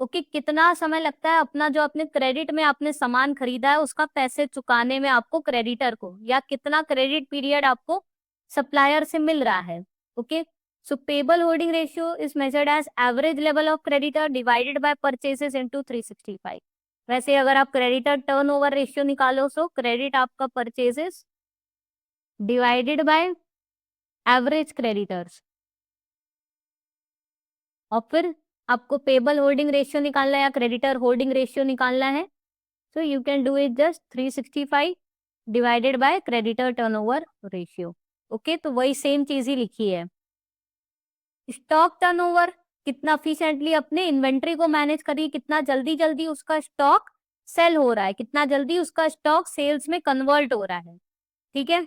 ओके, कितना समय लगता है अपना जो अपने क्रेडिट में आपने सामान खरीदा है उसका पैसे चुकाने में आपको क्रेडिटर को, या कितना क्रेडिट पीरियड आपको सप्लायर से मिल रहा है। Okay, so payable holding ratio is measured as average level of creditor divided by purchases into 365। वैसे अगर आप क्रेडिटर टर्नओवर रेशियो निकालो, सो क्रेडिट आपका purchases divided by average creditors, और फिर आपको पेबल होल्डिंग रेशियो निकालना है या क्रेडिटर होल्डिंग रेशियो निकालना है। So you can do it just 365 divided bye creditor turnover ratio. Okay, तो वही सेम चीज ही लिखी है। स्टॉक टर्नओवर, कितना एफिशिएंटली अपने इन्वेंट्री को मैनेज करिए, कितना जल्दी जल्दी उसका स्टॉक सेल हो रहा है, कितना जल्दी उसका स्टॉक सेल्स में कन्वर्ट हो रहा है। ठीक है,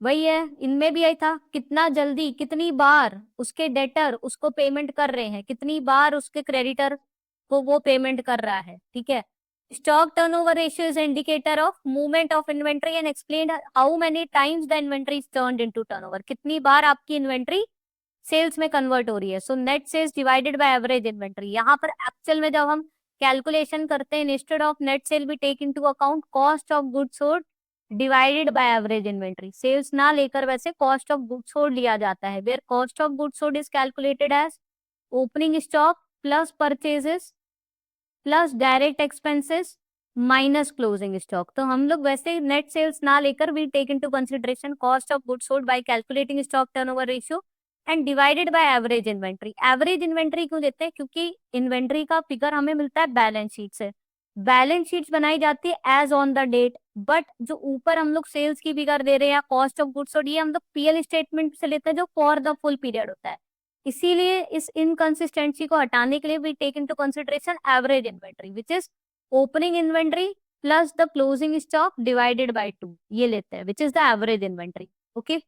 वही है, इनमें भी यही था, कितना जल्दी, कितनी बार उसके डेटर उसको पेमेंट कर रहे हैं, कितनी बार उसके क्रेडिटर को वो पेमेंट कर रहा है। ठीक है, stock turnover ratio is indicator of movement of inventory and explain how many times the inventory is turned into turnover, कितनी बार आपकी इन्वेंट्री सेल्स में कन्वर्ट हो रही है। So net sales divided by average inventory. यहाँ पर एक्चुअल में जब हम कैलकुलेशन करते हैं, instead of net sale we take into account cost of goods sold divided by average inventory. Sales ना लेकर वैसे कॉस्ट ऑफ गुड्स सोल्ड लिया जाता है, where cost of goods sold is calculated as opening stock plus purchases plus direct expenses minus closing stock. तो हम लोग वैसे नेट सेल्स ना लेकर we take into consideration cost of goods sold by calculating stock turnover ratio and divided by average inventory. Average inventory क्यों देते हैं, क्योंकि इन्वेंट्री का फिगर हमें मिलता है बैलेंस शीट से, बैलेंस शीट बनाई जाती है as on the date, but जो ऊपर हम लोग सेल्स की फिगर दे रहे हैं या कॉस्ट ऑफ गुड्स सोल्ड, ये हम लोग पीएल स्टेटमेंट से लेते हैं जो फॉर द फुल पीरियड होता है। इसीलिए इस इनकंसिस्टेंसी को हटाने के लिए we take into consideration average inventory which is opening inventory plus the closing stock divided by 2, ये लेते हैं which is the average inventory. Okay,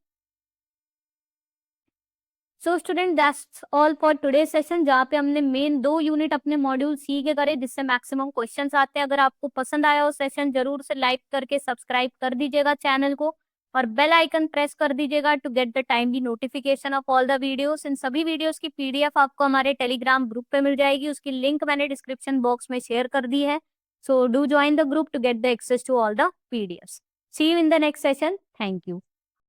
so student that's all for today session, जहाँ पे हमने मेन 2 यूनिट अपने module C के करे जिससे मैक्सिमम क्वेश्चंस आते हैं। अगर आपको पसंद आया हो सेशन, जरूर से लाइक करके सब्सक्राइब कर दीजिएगा चैनल को और बेल आइकन प्रेस कर दीजिएगा to get the timely notification of all the videos. इन सभी वीडियोस की पीडीएफ आपको हमारे टेलीग्राम ग्रुप पे मिल जाएगी, उसकी लिंक मैंने डिस्क्रिप्शन बॉक्स में शेयर कर दी है। So do join the group to get the access to all the PDFs. See you in the next session. Thank you.